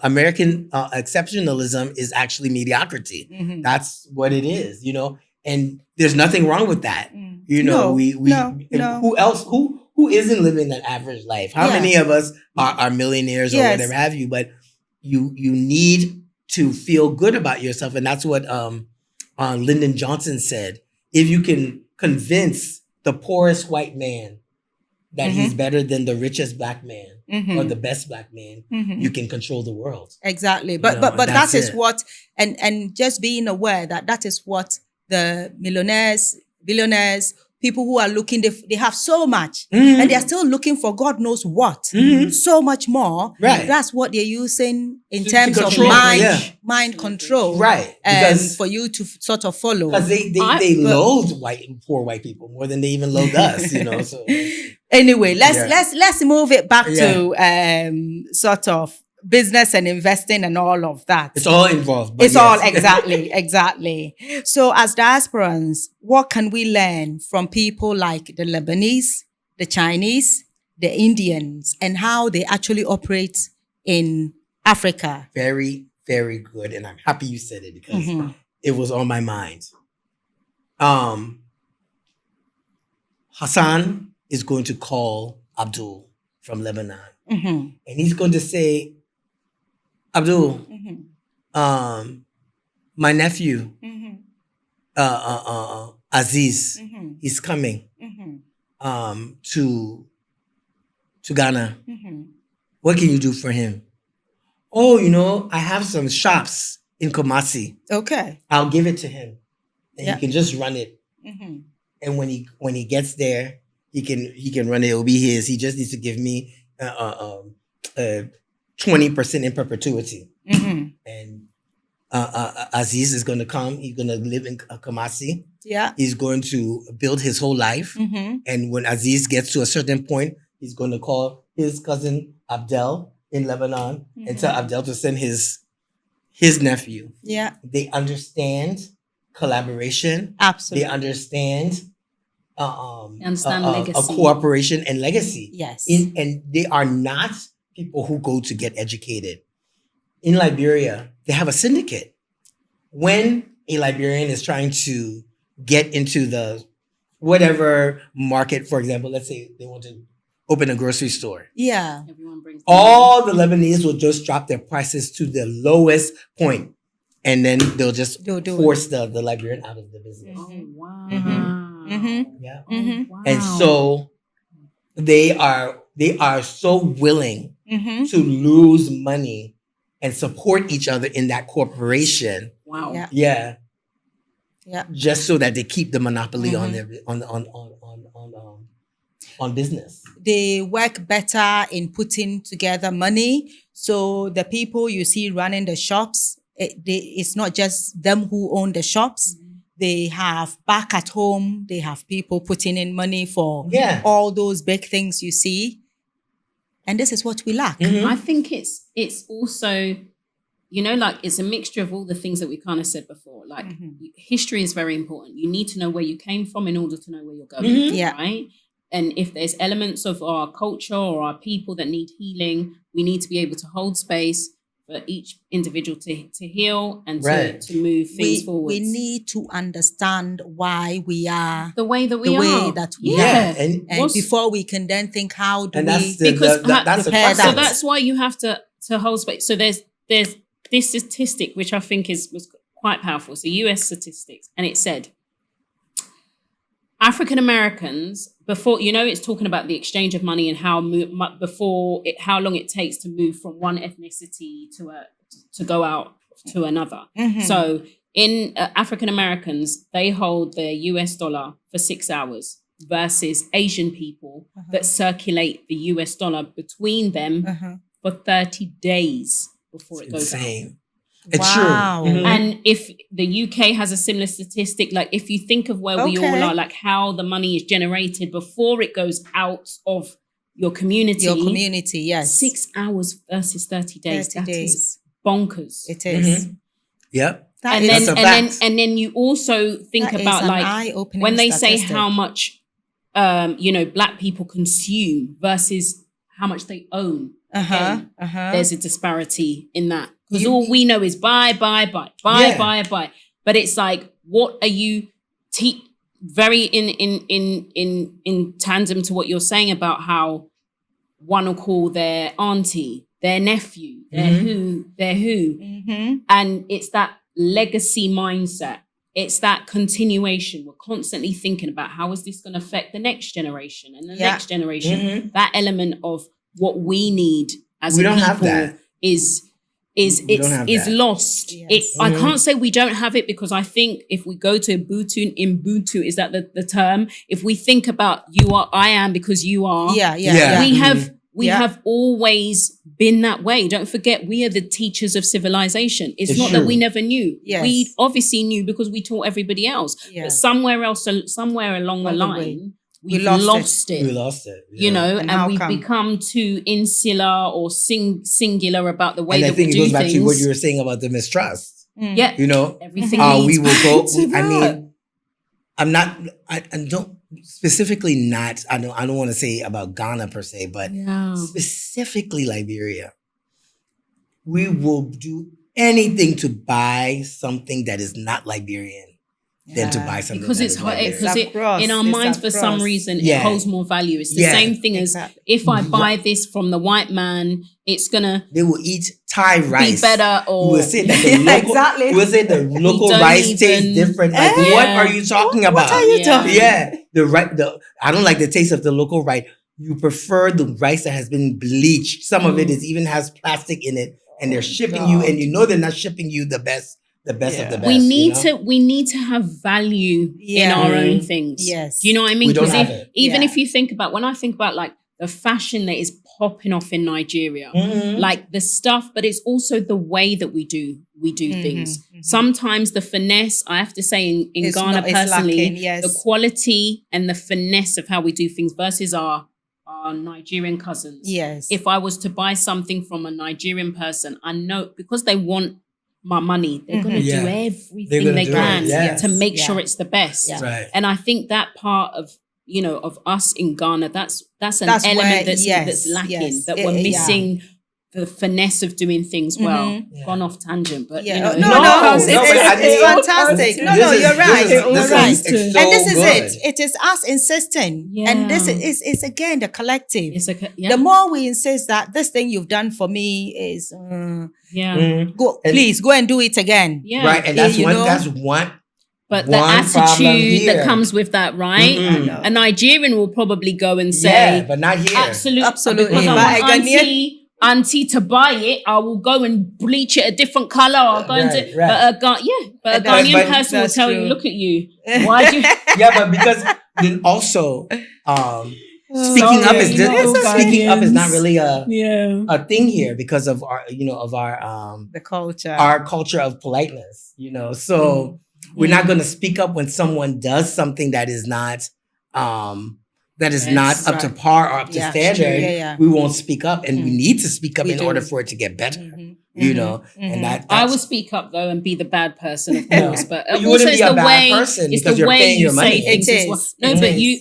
American exceptionalism is actually mediocrity. That's what it is, and there's nothing wrong with that. No. Who else, who isn't living that average life? How many of us are millionaires or whatever have you? But you need to feel good about yourself. And that's what Lyndon Johnson said. If you can convince the poorest white man that he's better than the richest black man or the best black man, you can control the world. Exactly. But that is what, and just being aware that is what the millionaires, billionaires, people who are looking, they have so much and they're still looking for God knows what, so much more. Right. That's what they're using in terms of mind control. Right. And for you to sort of follow. Because they loathe poor white people more than they even loathe us, So. Anyway, let's move it back to sort of business and investing and all of that. It's all involved. It's all exactly. So as diasporans, what can we learn from people like the Lebanese, the Chinese, the Indians, and how they actually operate in Africa? Very, very good. And I'm happy you said it because it was on my mind. Hassan is going to call Abdul from Lebanon, Mm-hmm. and he's going to say, Abdul, Mm-hmm. my nephew, Mm-hmm. Aziz, Mm-hmm. he's coming Mm-hmm. to Ghana. Mm-hmm. What can you do for him? Oh, I have some shops in Kumasi. Okay. I'll give it to him, and Yeah. he can just run it. Mm-hmm. And when he gets there, he can run it. It'll be his. He just needs to give me 20% in perpetuity. Mm-hmm. And Aziz is going to come. He's going to live in Kumasi. Yeah. He's going to build his whole life. Mm-hmm. And when Aziz gets to a certain point, he's going to call his cousin Abdel in Lebanon and tell Abdel to send his nephew. Yeah. They understand collaboration. Absolutely. They understand legacy. a cooperation and legacy. Yes. And they are not people who go to get educated. In Liberia, they have a syndicate. When a Liberian is trying to get into the whatever market, for example, let's say they want to open a grocery store. Yeah. Everyone brings All the Lebanese will just drop their prices to the lowest point, and then they'll force the Liberian out of the business. Oh, wow. Mm-hmm. Mm-hmm. Yeah. Mm-hmm. Wow. And so they are so willing Mm-hmm. to lose money and support each other in that corporation. Wow. Yeah. Yeah. Yeah. Just so that they keep the monopoly on Mm-hmm. their on business. They work better in putting together money. So the people you see running the shops, it's not just them who own the shops. Mm-hmm. They have back at home, they have people putting in money for all those big things you see. And this is what we lack. Mm-hmm. I think it's also, like it's a mixture of all the things that we kind of said before. Like history is very important. You need to know where you came from in order to know where you're going. Mm-hmm. Yeah. Right. And if there's elements of our culture or our people that need healing, we need to be able to hold space for each individual to heal and to move things forward. We need to understand why we are the way that we are. Yeah. And before we can then think how do and we... So that's why you have to hold space. So there's this statistic, which I think was quite powerful. So US statistics. And it said, African Americans, before, it's talking about the exchange of money and how long it takes to move from one ethnicity to go out to another. Mm-hmm. So in African Americans, they hold their US dollar for 6 hours versus Asian people that circulate the US dollar between them for 30 days before it goes out. It's true. Mm-hmm. And if the UK has a similar statistic, like if you think of where we all are, like how the money is generated before it goes out of your community. Yes. 6 hours versus 30 days. 30 days. Is bonkers. It is. Mm-hmm. Yep. And then you also think about like when they say how much Black people consume versus how much they own. There's a disparity in that. Because all we know is buy. But it's like, what are you very in tandem to what you're saying about how one will call their auntie, their nephew, their who. Mm-hmm. And it's that legacy mindset. It's that continuation. We're constantly thinking about how is this going to affect the next generation and the next generation. Mm-hmm. That element of what we need as we a don't people have that. is lost. Yes. I can't say we don't have it, because I think if we go to Ubuntu, is that the term? If we think about I am because you are. We have always been that way. Don't forget, we are the teachers of civilization. It's not true. that we never knew. Yes. We obviously knew because we taught everybody else. Yeah. But somewhere along the line, we've lost it. We lost it. Yeah. And we've become too insular or singular about the way that we do things. And I think it goes back to what you were saying about the mistrust. Yeah. Everything we will go. I mean, I don't specifically not. I don't want to say about Ghana per se, but specifically Liberia. We will do anything to buy something that is not Liberian. than to buy something because that it's is hard, like because this. in our minds for some reason it holds more value. It's the same thing as if I buy this from the white man, it's gonna they will eat Thai rice be better, or we'll say that the local, we'll say the local rice tastes different. Like what are you talking about? What are you talking? I don't like the taste of the local rice. You prefer the rice that has been bleached. Some of it even has plastic in it, and they're shipping you, and you know they're not shipping you the best of the best. We need to have value in our own things. Yes. Do you know what I mean? Because even if you think about, when I think about like the fashion that is popping off in Nigeria, like the stuff, but it's also the way that we do things. Sometimes the finesse, I have to say in Ghana personally, the quality and the finesse of how we do things versus our Nigerian cousins. Yes. If I was to buy something from a Nigerian person, I know because they want my money, they're going to do everything they can to make sure it's the best. Right. And I think that part of, of us in Ghana, that's an element that's lacking, that we're missing the finesse of doing things well. Gone off tangent, but it's fantastic. You're right. You're right. And this is it. It is us insisting. And this is again the collective. The more we insist that this thing you've done for me is please go and do it again. Right. And that's one. But the attitude that comes with that, right? A Nigerian will probably go and say, but not here. Absolutely. But auntie to buy it, I will go and bleach it a different color. I'll go and do, but a Ghanaian person will tell you, look at you. Why do you? But because then also, speaking up is not really a thing here because of our, the culture, our culture of politeness, so we're not going to speak up when someone does something that is not, up to par or up to standard. We won't speak up, and we need to speak up in order for it to get better. And that's I will speak up though and be the bad person, of course. But you wouldn't be a bad person because you're paying your money.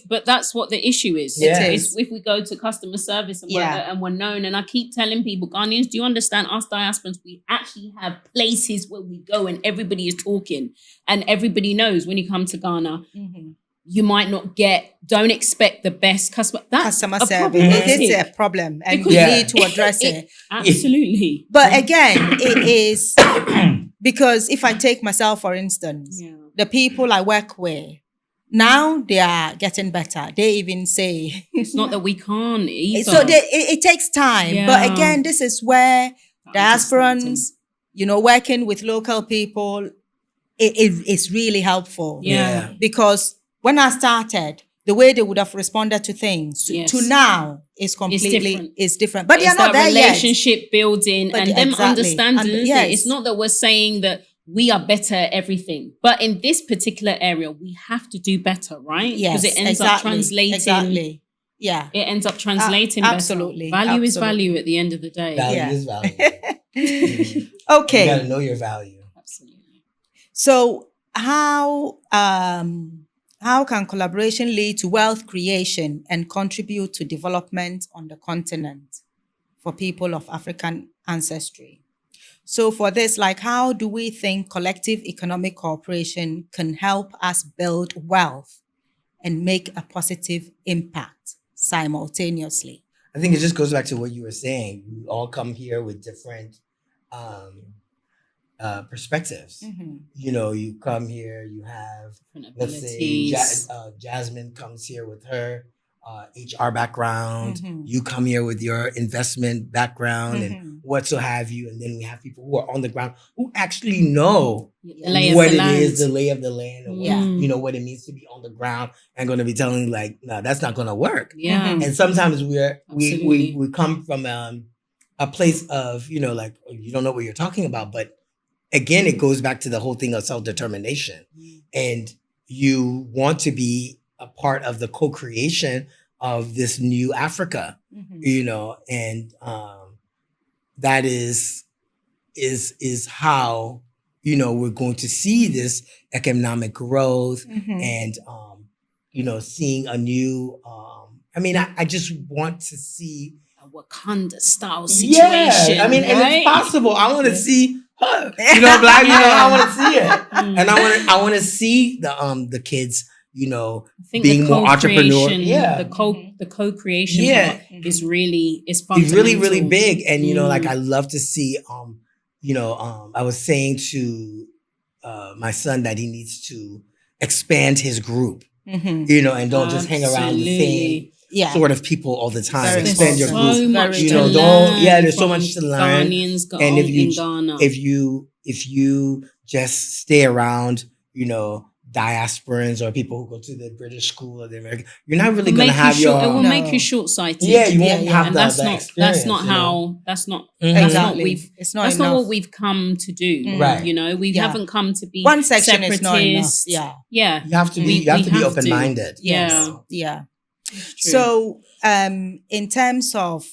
But that's what the issue is. It's if we go to customer service and we're known, and I keep telling people, Ghanaians, do you understand? Us diasporans, we actually have places where we go and everybody is talking, and everybody knows when you come to Ghana. You might not don't expect the best customer service. It is a problem and we need to address it. Absolutely. But again, it is because if I take myself, for instance, the people I work with, now they are getting better. They even say... It's not that we can't either. So it takes time. Yeah. But again, this is where diasporans, working with local people, it's really helpful. Yeah. Because when I started, the way they would have responded to things to now is completely different. But they're not there yet. Relationship building and them understanding. It's not that we're saying that we are better at everything, but in this particular area, we have to do better, right? Yes, because it ends up translating. Exactly. Yeah, it ends up translating. Absolutely, better. Value is value at the end of the day. Value is value. Okay, you gotta know your value. Absolutely. So how can collaboration lead to wealth creation and contribute to development on the continent for people of African ancestry? So for this, how do we think collective economic cooperation can help us build wealth and make a positive impact simultaneously? I think it just goes back to what you were saying. We all come here with different perspectives. You come here, you have, let's say, Jasmine comes here with her HR background. You come here with your investment background and what so have you. And then we have people who are on the ground who actually know what it is, the lay of the land, and what it means to be on the ground, and going to be telling no, that's not going to work. And sometimes we come from a place of, you don't know what you're talking about, but again, it goes back to the whole thing of self-determination. And you want to be a part of the co-creation of this new Africa, and that is how, we're going to see this economic growth and, seeing a new, I just want to see a Wakanda style situation. And it's possible. I want to see you know, black, you know, I want to see it. And I want to see the kids, you know, I think being the more entrepreneur. co-creation, Yeah. the co-creation Yeah. part is really It's fundamental. really, really big. And, you know, like I love to see, you know, I was saying to my son that he needs to expand his group, you know, and don't just hang around the same sort of people all the time. Very Expand your important. group. Much You to know, learn there's so from much to learn. Ghanaians And in Ghana. if you just stay around, you know, diasporans or people who go to the British school or the American, you're not really going to have your. It will make you short-sighted. Yeah, you won't have and the that's experience. that's not That's not what we've come to do. Right. You know, we haven't come to be one section is not enough. separatists. Yeah. You have to be open-minded. Yeah. So, in terms of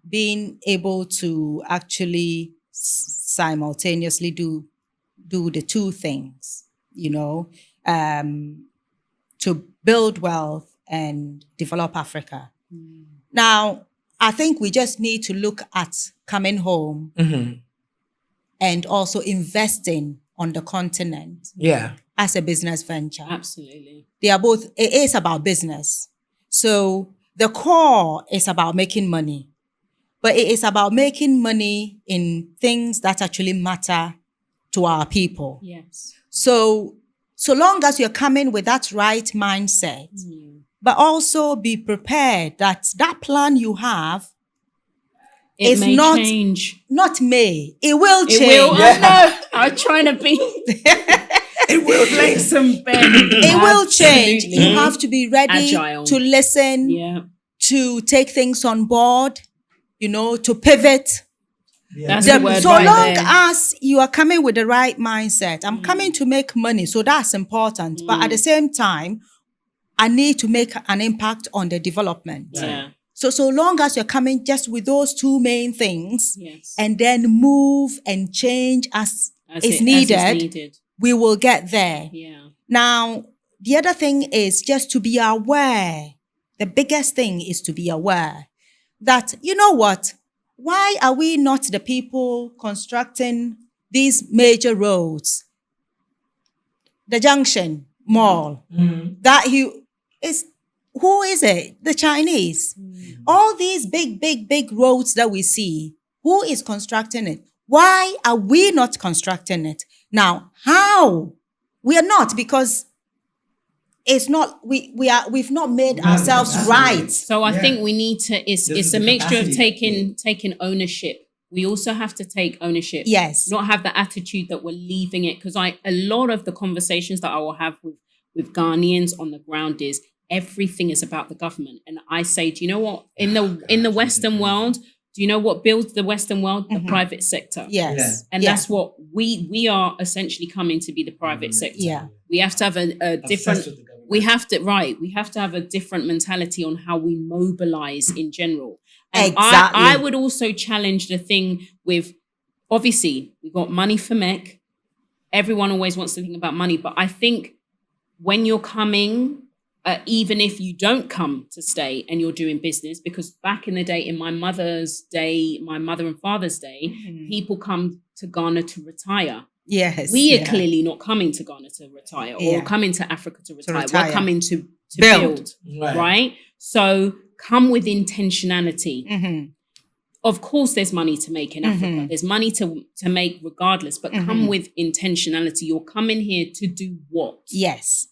being able to actually simultaneously do the two things, you know, to build wealth and develop Africa. Now, I think we just need to look at coming home and also investing on the continent as a business venture. Absolutely. They are both, it is about business. So the core is about making money, but it is about making money in things that actually matter to our people. Yes. So long as you're coming with that right mindset, but also be prepared that plan you have It may change. Not may. It will change. It will. I know. I'm trying to be. It will change. Some bend. It will change. You have to be ready Agile. to listen, to take things on board, you know, to pivot. That's the word so right long there. as you are coming with the right mindset, I'm coming to make money, so that's important. But at the same time, I need to make an impact on the development. Yeah. So long as you're coming just with those two main things, and then move and change as is needed, we will get there. Yeah. Now, the other thing is just to be aware. The biggest thing is to be aware that, you know what, why are we not the people constructing these major roads? The Junction Mall, who is it? The Chinese. All these big roads that we see, who is constructing it? Why are we not constructing it? Now, how? We are not, because it's not, we've not made ourselves right. So I think we need to, it's a mixture of taking ownership. We also have to take ownership. Yes. Not have the attitude that we're leaving it. Because a lot of the conversations that I will have with Ghanaians on the ground is everything is about the government. And I say, do you know what? In the Western world, do you know what builds the Western world? The private sector. Yes. And that's what we are essentially coming to be, the private sector. Yeah. We have to have a different, we have to have a different mentality on how we mobilize in general. And exactly. I would also challenge the thing with, obviously, we've got money for MEC. Everyone always wants to think about money. But I think when you're coming, even if you don't come to stay and you're doing business, because back in the day, in my mother and father's day, people come to Ghana to retire. Yes. We are clearly not coming to Ghana to retire or coming to Africa to retire. We're coming to build. Right? So come with intentionality. Of course, there's money to make in Africa. There's money to make regardless, but come with intentionality. You're coming here to do what? Yes.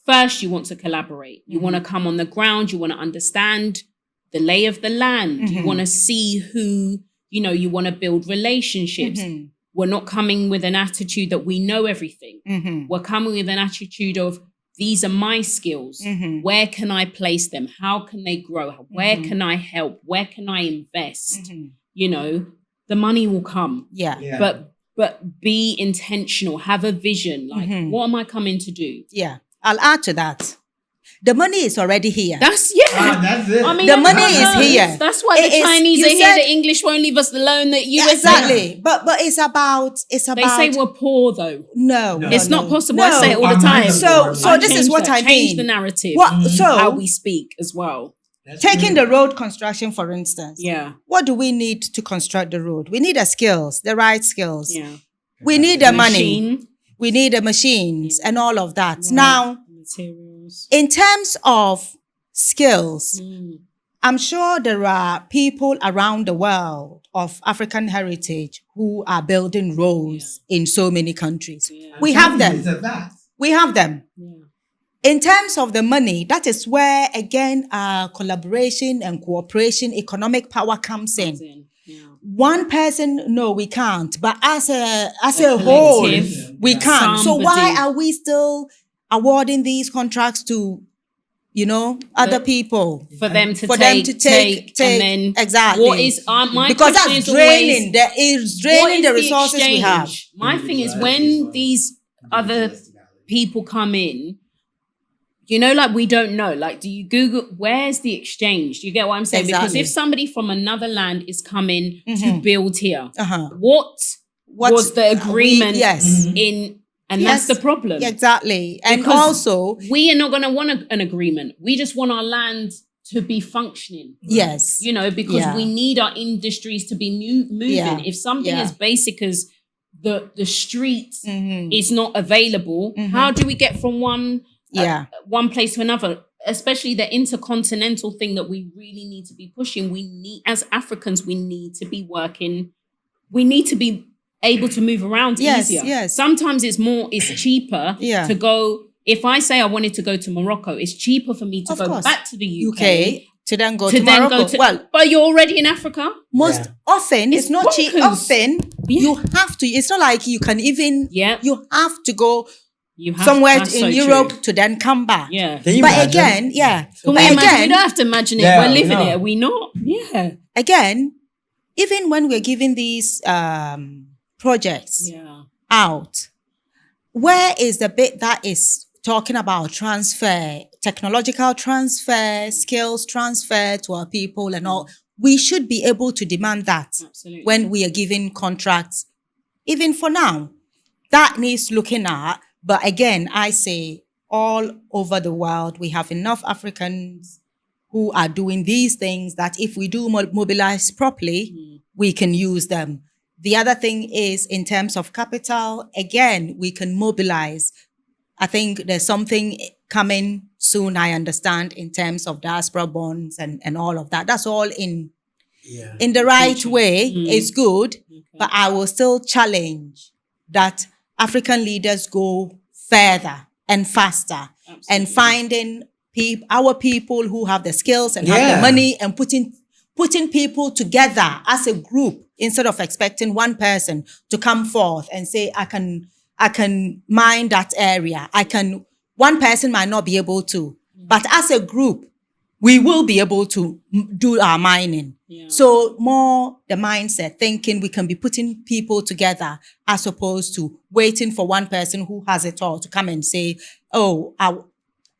First, you want to collaborate. You want to come on the ground. You want to understand the lay of the land. You want to see who, you want to build relationships. We're not coming with an attitude that we know everything. We're coming with an attitude of, these are my skills. Where can I place them? How can they grow? Where can I help? Where can I invest? The money will come. But be intentional. Have a vision. Like, what am I coming to do? Yeah. I'll add to that. The money is already here. That's it. I mean, the money is here. That's why the Chinese are here. The English won't leave us alone. The US exactly. But it's about. They say we're poor though. No, it's not possible. I say it all the time. So this is what I mean. Change the narrative. How we speak as well. Taking the road construction, for instance. Yeah. What do we need to construct the road? We need the skills, the right skills. Yeah. We need the money. Machine. We need the machines and all of that. Right. Now, Materials. in terms of skills, I'm sure there are people around the world of African heritage who are building roads in so many countries. Yeah. We have them. It's a fact. We have them. Yeah. In terms of the money, that is where, again, collaboration and cooperation, economic power comes in. Yeah. One person, no, we can't. But as a whole, we can't. So why are we still awarding these contracts to, other people? For them to take, and then exactly. What is my because question that's is draining. always, That is draining the resources exchange? we have. My thing is when these other people come in, like we don't know. Like, do you Google where's the exchange? Do you get what I'm saying? Exactly. Because if somebody from another land is coming to build here, What was the agreement yes. in? And that's the problem. Exactly. And because also, we are not going to want an agreement. We just want our land to be functioning. Yes. Because we need our industries to be moving. Yeah. If something as basic as the street is not available, how do we get from one place to another? Especially the intercontinental thing that we really need to be pushing. We need, as Africans, we need to be working. We need to be able to move around easier. Yes. Sometimes it's cheaper to go. If I say I wanted to go to Morocco, it's cheaper for me to go back to the UK to then go to Morocco. But you're already in Africa. Most often, it's not cheap. Often, you have to. It's not like you can even. Yeah. You have to go somewhere in Europe to then come back. Yeah. But again, we don't have to imagine it. We're living it. Are we not? Yeah. Again, even when we're giving these projects out, where is the bit that is talking about transfer, technological transfer, skills transfer to our people and all? We should be able to demand that when we are giving contracts, even for now. That needs looking at. But again, I say all over the world, we have enough Africans who are doing these things that if we do mobilize properly, we can use them. The other thing is in terms of capital, again, we can mobilize. I think there's something coming soon, I understand, in terms of diaspora bonds and all of that. That's all in the right way. It's good, but I will still challenge that African leaders go further and faster and finding our people who have the skills and have the money and putting people together as a group instead of expecting one person to come forth and say, I can mine that area. One person might not be able to, but as a group, we will be able to do our mining. Yeah. So more the mindset, thinking we can be putting people together as opposed to waiting for one person who has it all to come and say, oh,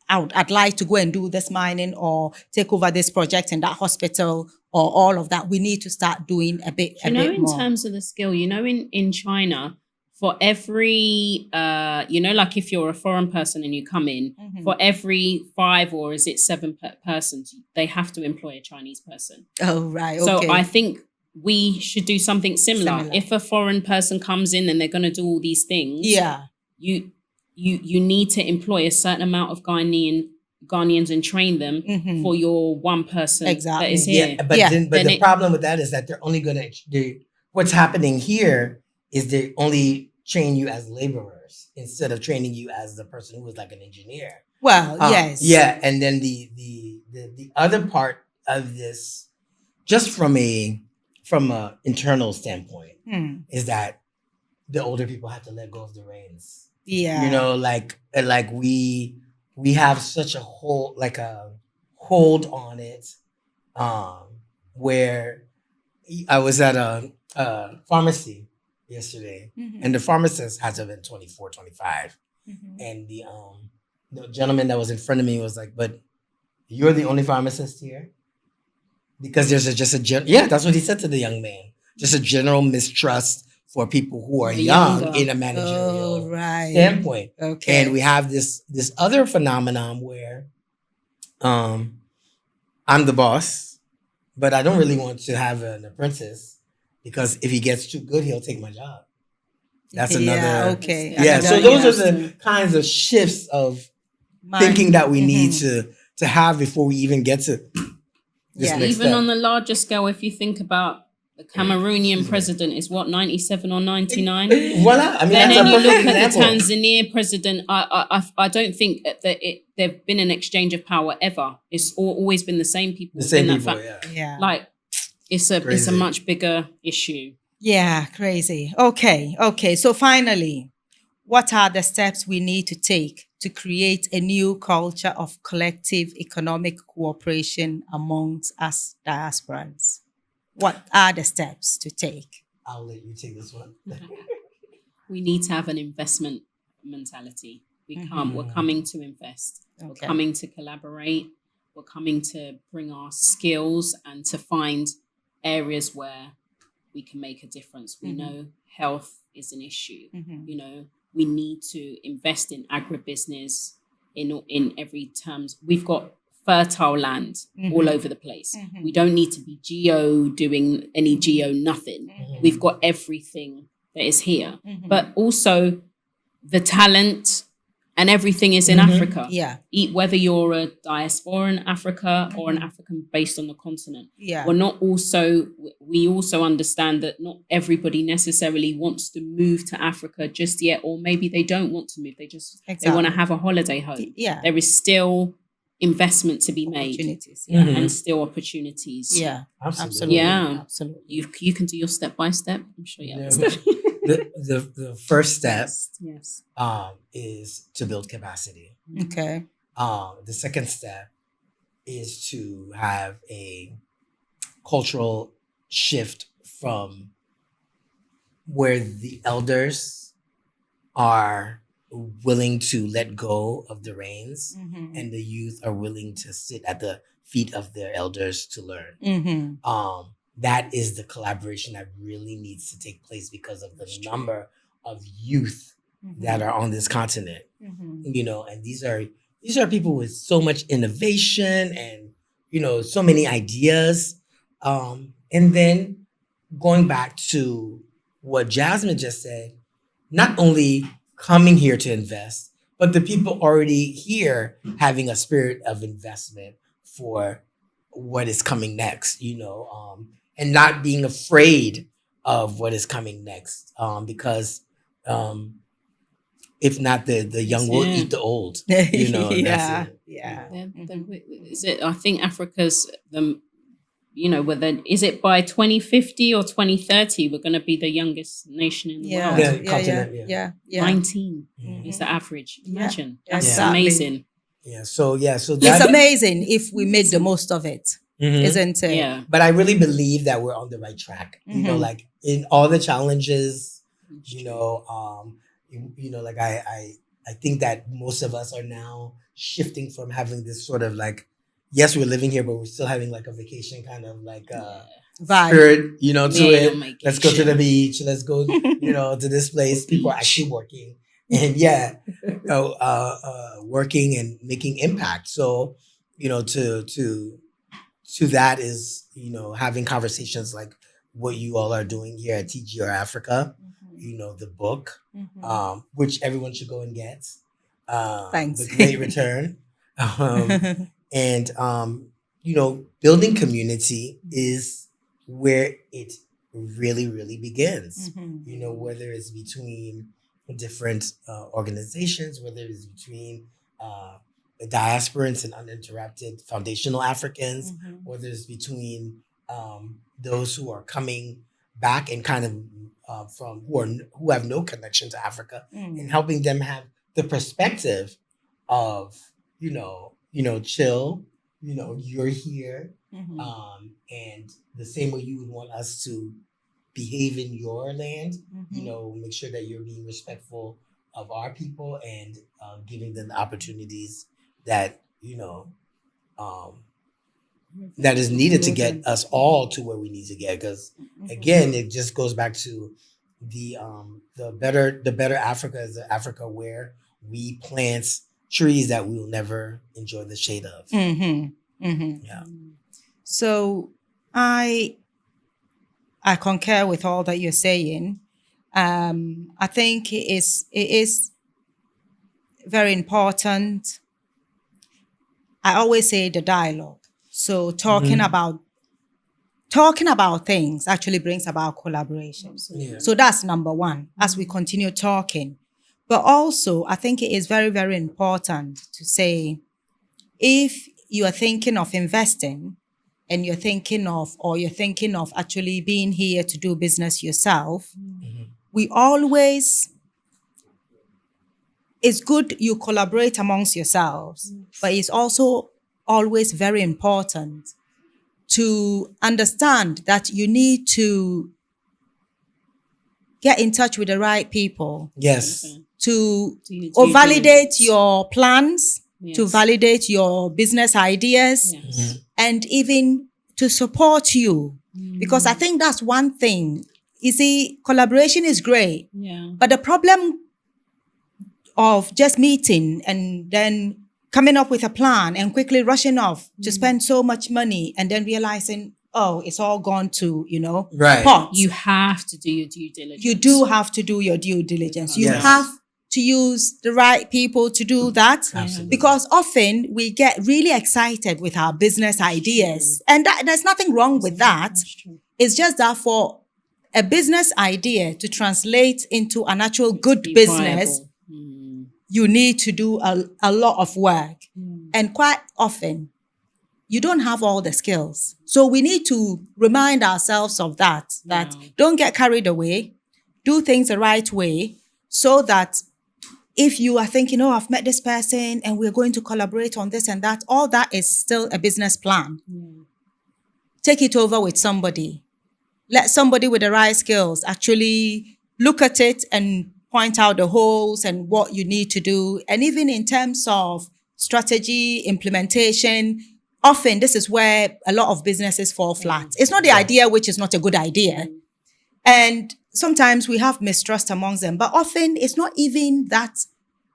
I'd like to go and do this mining or take over this project in that hospital or all of that. We need to start doing a bit more. In terms of the skill, in China, for every, like if you're a foreign person and you come in, for every 5 or is it 7 persons, they have to employ a Chinese person. Oh, right. Okay. So I think we should do something similar. If a foreign person comes in and they're going to do all these things, you need to employ a certain amount of Ghanaians and train them for your one person that is here. Yeah, but the problem with that is that they're only going to, what's happening here is they only train you as laborers instead of training you as the person who is like an engineer. Well, yes. Yeah, and then the other part of this, just from a internal standpoint, is that the older people have to let go of the reins. Yeah. Like we have such a hold on it, where I was at a pharmacy yesterday, and the pharmacist had to have been 24, 25. And the gentleman that was in front of me was like, but you're the only pharmacist here? Because there's that's what he said to the young man. Just a general mistrust for people who are young in a managerial standpoint. Okay. And we have this other phenomenon where I'm the boss, but I don't really want to have an apprentice because if he gets too good, he'll take my job. That's Yeah, another. okay. Yeah. Another, So those are yeah. the kinds of shifts of Mind. thinking that we need Mhm. to have before we even get to this Yeah. next Even step. on the larger scale, if you think about the Cameroonian president is what, 97 or 99? Voila. I mean, Then that's a you perfect look at the example. Tanzania president. I don't think that there've been an exchange of power ever. It's always been the same people. The same within that people, yeah. Yeah. Like it's a Crazy. much bigger issue. Yeah, crazy. Okay. So finally, what are the steps we need to take to create a new culture of collective economic cooperation amongst us diasporans? What are the steps to take? I'll let you take this one. We need to have an investment mentality. We're coming to invest. Okay. We're coming to collaborate. We're coming to bring our skills and to find areas where we can make a difference. We know health is an issue. You know, we need to invest in agribusiness in every terms. We've got fertile land all over the place. We don't need to be doing any geo nothing. We've got everything that is here. But also the talent and everything is in Africa. Yeah. Whether you're a diaspora in Africa or an African based on the continent. Yeah. We also understand that not everybody necessarily wants to move to Africa just yet, or maybe they don't want to move. They want to have a holiday home. Yeah. There is still investment to be made. Opportunities. Yeah. And still opportunities. Yeah. Absolutely. Yeah. Absolutely. You can do your step by step. I'm sure you Yeah. understand. The first step Yes. is to build capacity. Okay. The second step is to have a cultural shift from where the elders are willing to let go of the reins and the youth are willing to sit at the feet of their elders to learn. That is the collaboration that really needs to take place because of the number of youth that are on this continent. You know, and these are people with so much innovation and, you know, so many ideas. And then going back to what Jasmine just said, not only coming here to invest, but the people already here having a spirit of investment for what is coming next, you know, and not being afraid of what is coming next, because if not, the young will eat the old, you know. Yeah. That's it. Yeah. I think Africa's is it by 2050 or 2030 we're going to be the youngest nation in the world? Yeah. 19 is the average. Imagine. That's exactly. amazing. So it's amazing if we make the most of it, isn't it? Yeah. But I really believe that we're on the right track. You know, like in all the challenges, you know, like I think that most of us are now shifting from having this sort of like, yes, we're living here, but we're still having like a vacation kind of like vibe, spirit, you know, to it. Vacation. Let's go to the beach. Let's go, you know, to this place. People are actually working and working and making impact. So, you know, to that is, you know, having conversations like what you all are doing here at TGR Africa, you know, the book, which everyone should go and get. Thanks. The Great Return. And, you know, building community is where it really, really begins, you know, whether it's between different organizations, whether it's between the Diasporans and uninterrupted foundational Africans, whether it's between those who are coming back and kind of from who have no connection to Africa and helping them have the perspective of, you know, chill, you know, you're here. And the same way you would want us to behave in your land, you know, make sure that you're being respectful of our people and giving them the opportunities that, you know, that is needed to get us all to where we need to get. Because again, it just goes back to the better Africa is the Africa where we plant trees that we will never enjoy the shade of. Yeah. So I concur with all that you're saying. I think it is very important. I always say the dialogue. So talking about things actually brings about collaboration. Yeah. So that's number one as we continue talking. But also, I think it is very, very important to say, if you are thinking of investing and you're thinking of actually being here to do business yourself, it's good you collaborate amongst yourselves, but it's also always very important to understand that you need to get in touch with the right people Yes. to Do your due validate diligence. your plans, to Yes. validate your business ideas, Yes. and even to support you. Because I think that's one thing. You see, collaboration is great, Yeah. but the problem of just meeting and then coming up with a plan and quickly rushing off to spend so much money and then realizing, oh, it's all gone to, Right. pot. You have to do your due diligence. You do have to do your due diligence. You Yes. have to use the right people to do that. Absolutely. Because often we get really excited with our business ideas. And there's nothing wrong with that. That's true. It's just that for a business idea to translate into an actual good Be business, viable. you need to do a lot of work. And quite often, you don't have all the skills. So we need to remind ourselves of that Yeah. don't get carried away, do things the right way, so that if you are thinking, oh, I've met this person and we're going to collaborate on this and that, all that is still a business plan. Take it over with somebody. Let somebody with the right skills actually look at it and point out the holes and what you need to do. And even in terms of strategy, implementation, often this is where a lot of businesses fall flat. It's not the idea, which is not a good idea. And sometimes we have mistrust amongst them, but often it's not even that.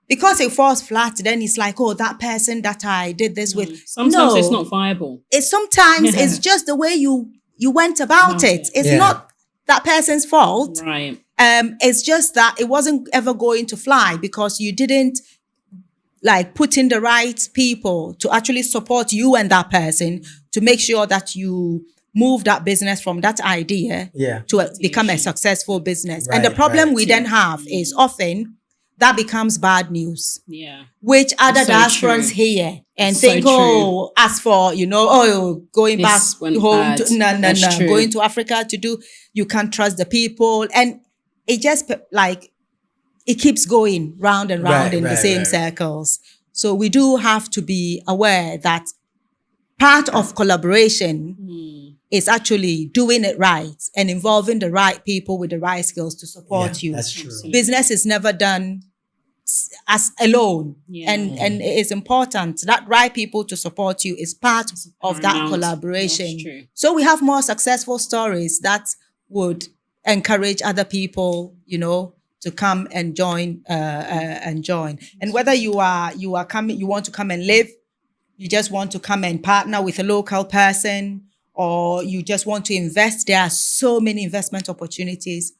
Because it falls flat, then it's like, oh, that person that I did this with. Sometimes No. it's not viable. It's just the way you went about it. It's not that person's fault. Right. It's just that it wasn't ever going to fly because you didn't put in the right people to actually support you and that person to make sure that you move that business from that idea to become a successful business. And the problem we then have is often that becomes bad news. Yeah. Which other So diasporans true. hear and So think, true. oh, as for, going back This went home, bad. no, True. going to Africa to do, you can't trust the people. And it just it keeps going round and round in the same circles. So we do have to be aware that part of collaboration is actually doing it right and involving the right people with the right skills to support you. That's true. Business is never done as alone. Yeah. And it is important that right people to support you is part of that paramount. collaboration. That's true. So we have more successful stories that would encourage other people, to come and join And whether you want to come and live, you just want to come and partner with a local person, or you just want to invest, there are so many investment opportunities.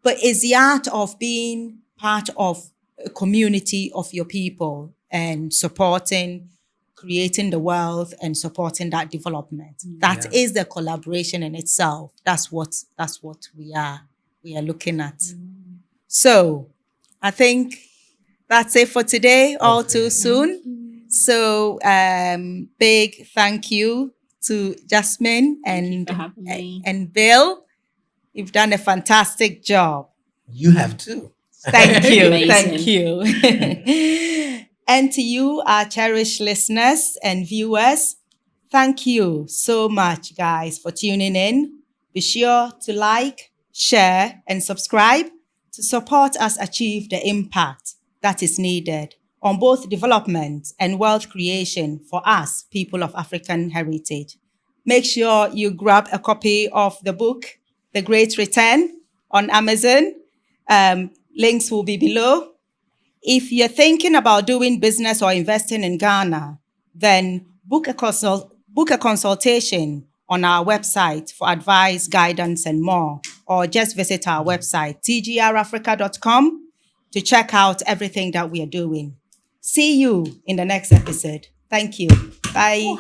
But it's the art of being part of a community of your people and supporting, creating the wealth and supporting that development. That is the collaboration in itself. That's what we are looking at. So I think that's it for today, all too soon. So big thank you to Jasmine Thank you for having me. and Bill. You've done a fantastic job. You have too. Thank you. Amazing. Thank you. And to you, our cherished listeners and viewers, thank you so much, guys, for tuning in. Be sure to like, share, and subscribe to support us achieve the impact that is needed on both development and wealth creation for us, people of African heritage. Make sure you grab a copy of the book, The Great Return, on Amazon. Links will be below. If you're thinking about doing business or investing in Ghana, then book a consultation on our website for advice, guidance, and more. or just visit our website, tgrafrica.com, to check out everything that we are doing. See you in the next episode. Thank you. Bye.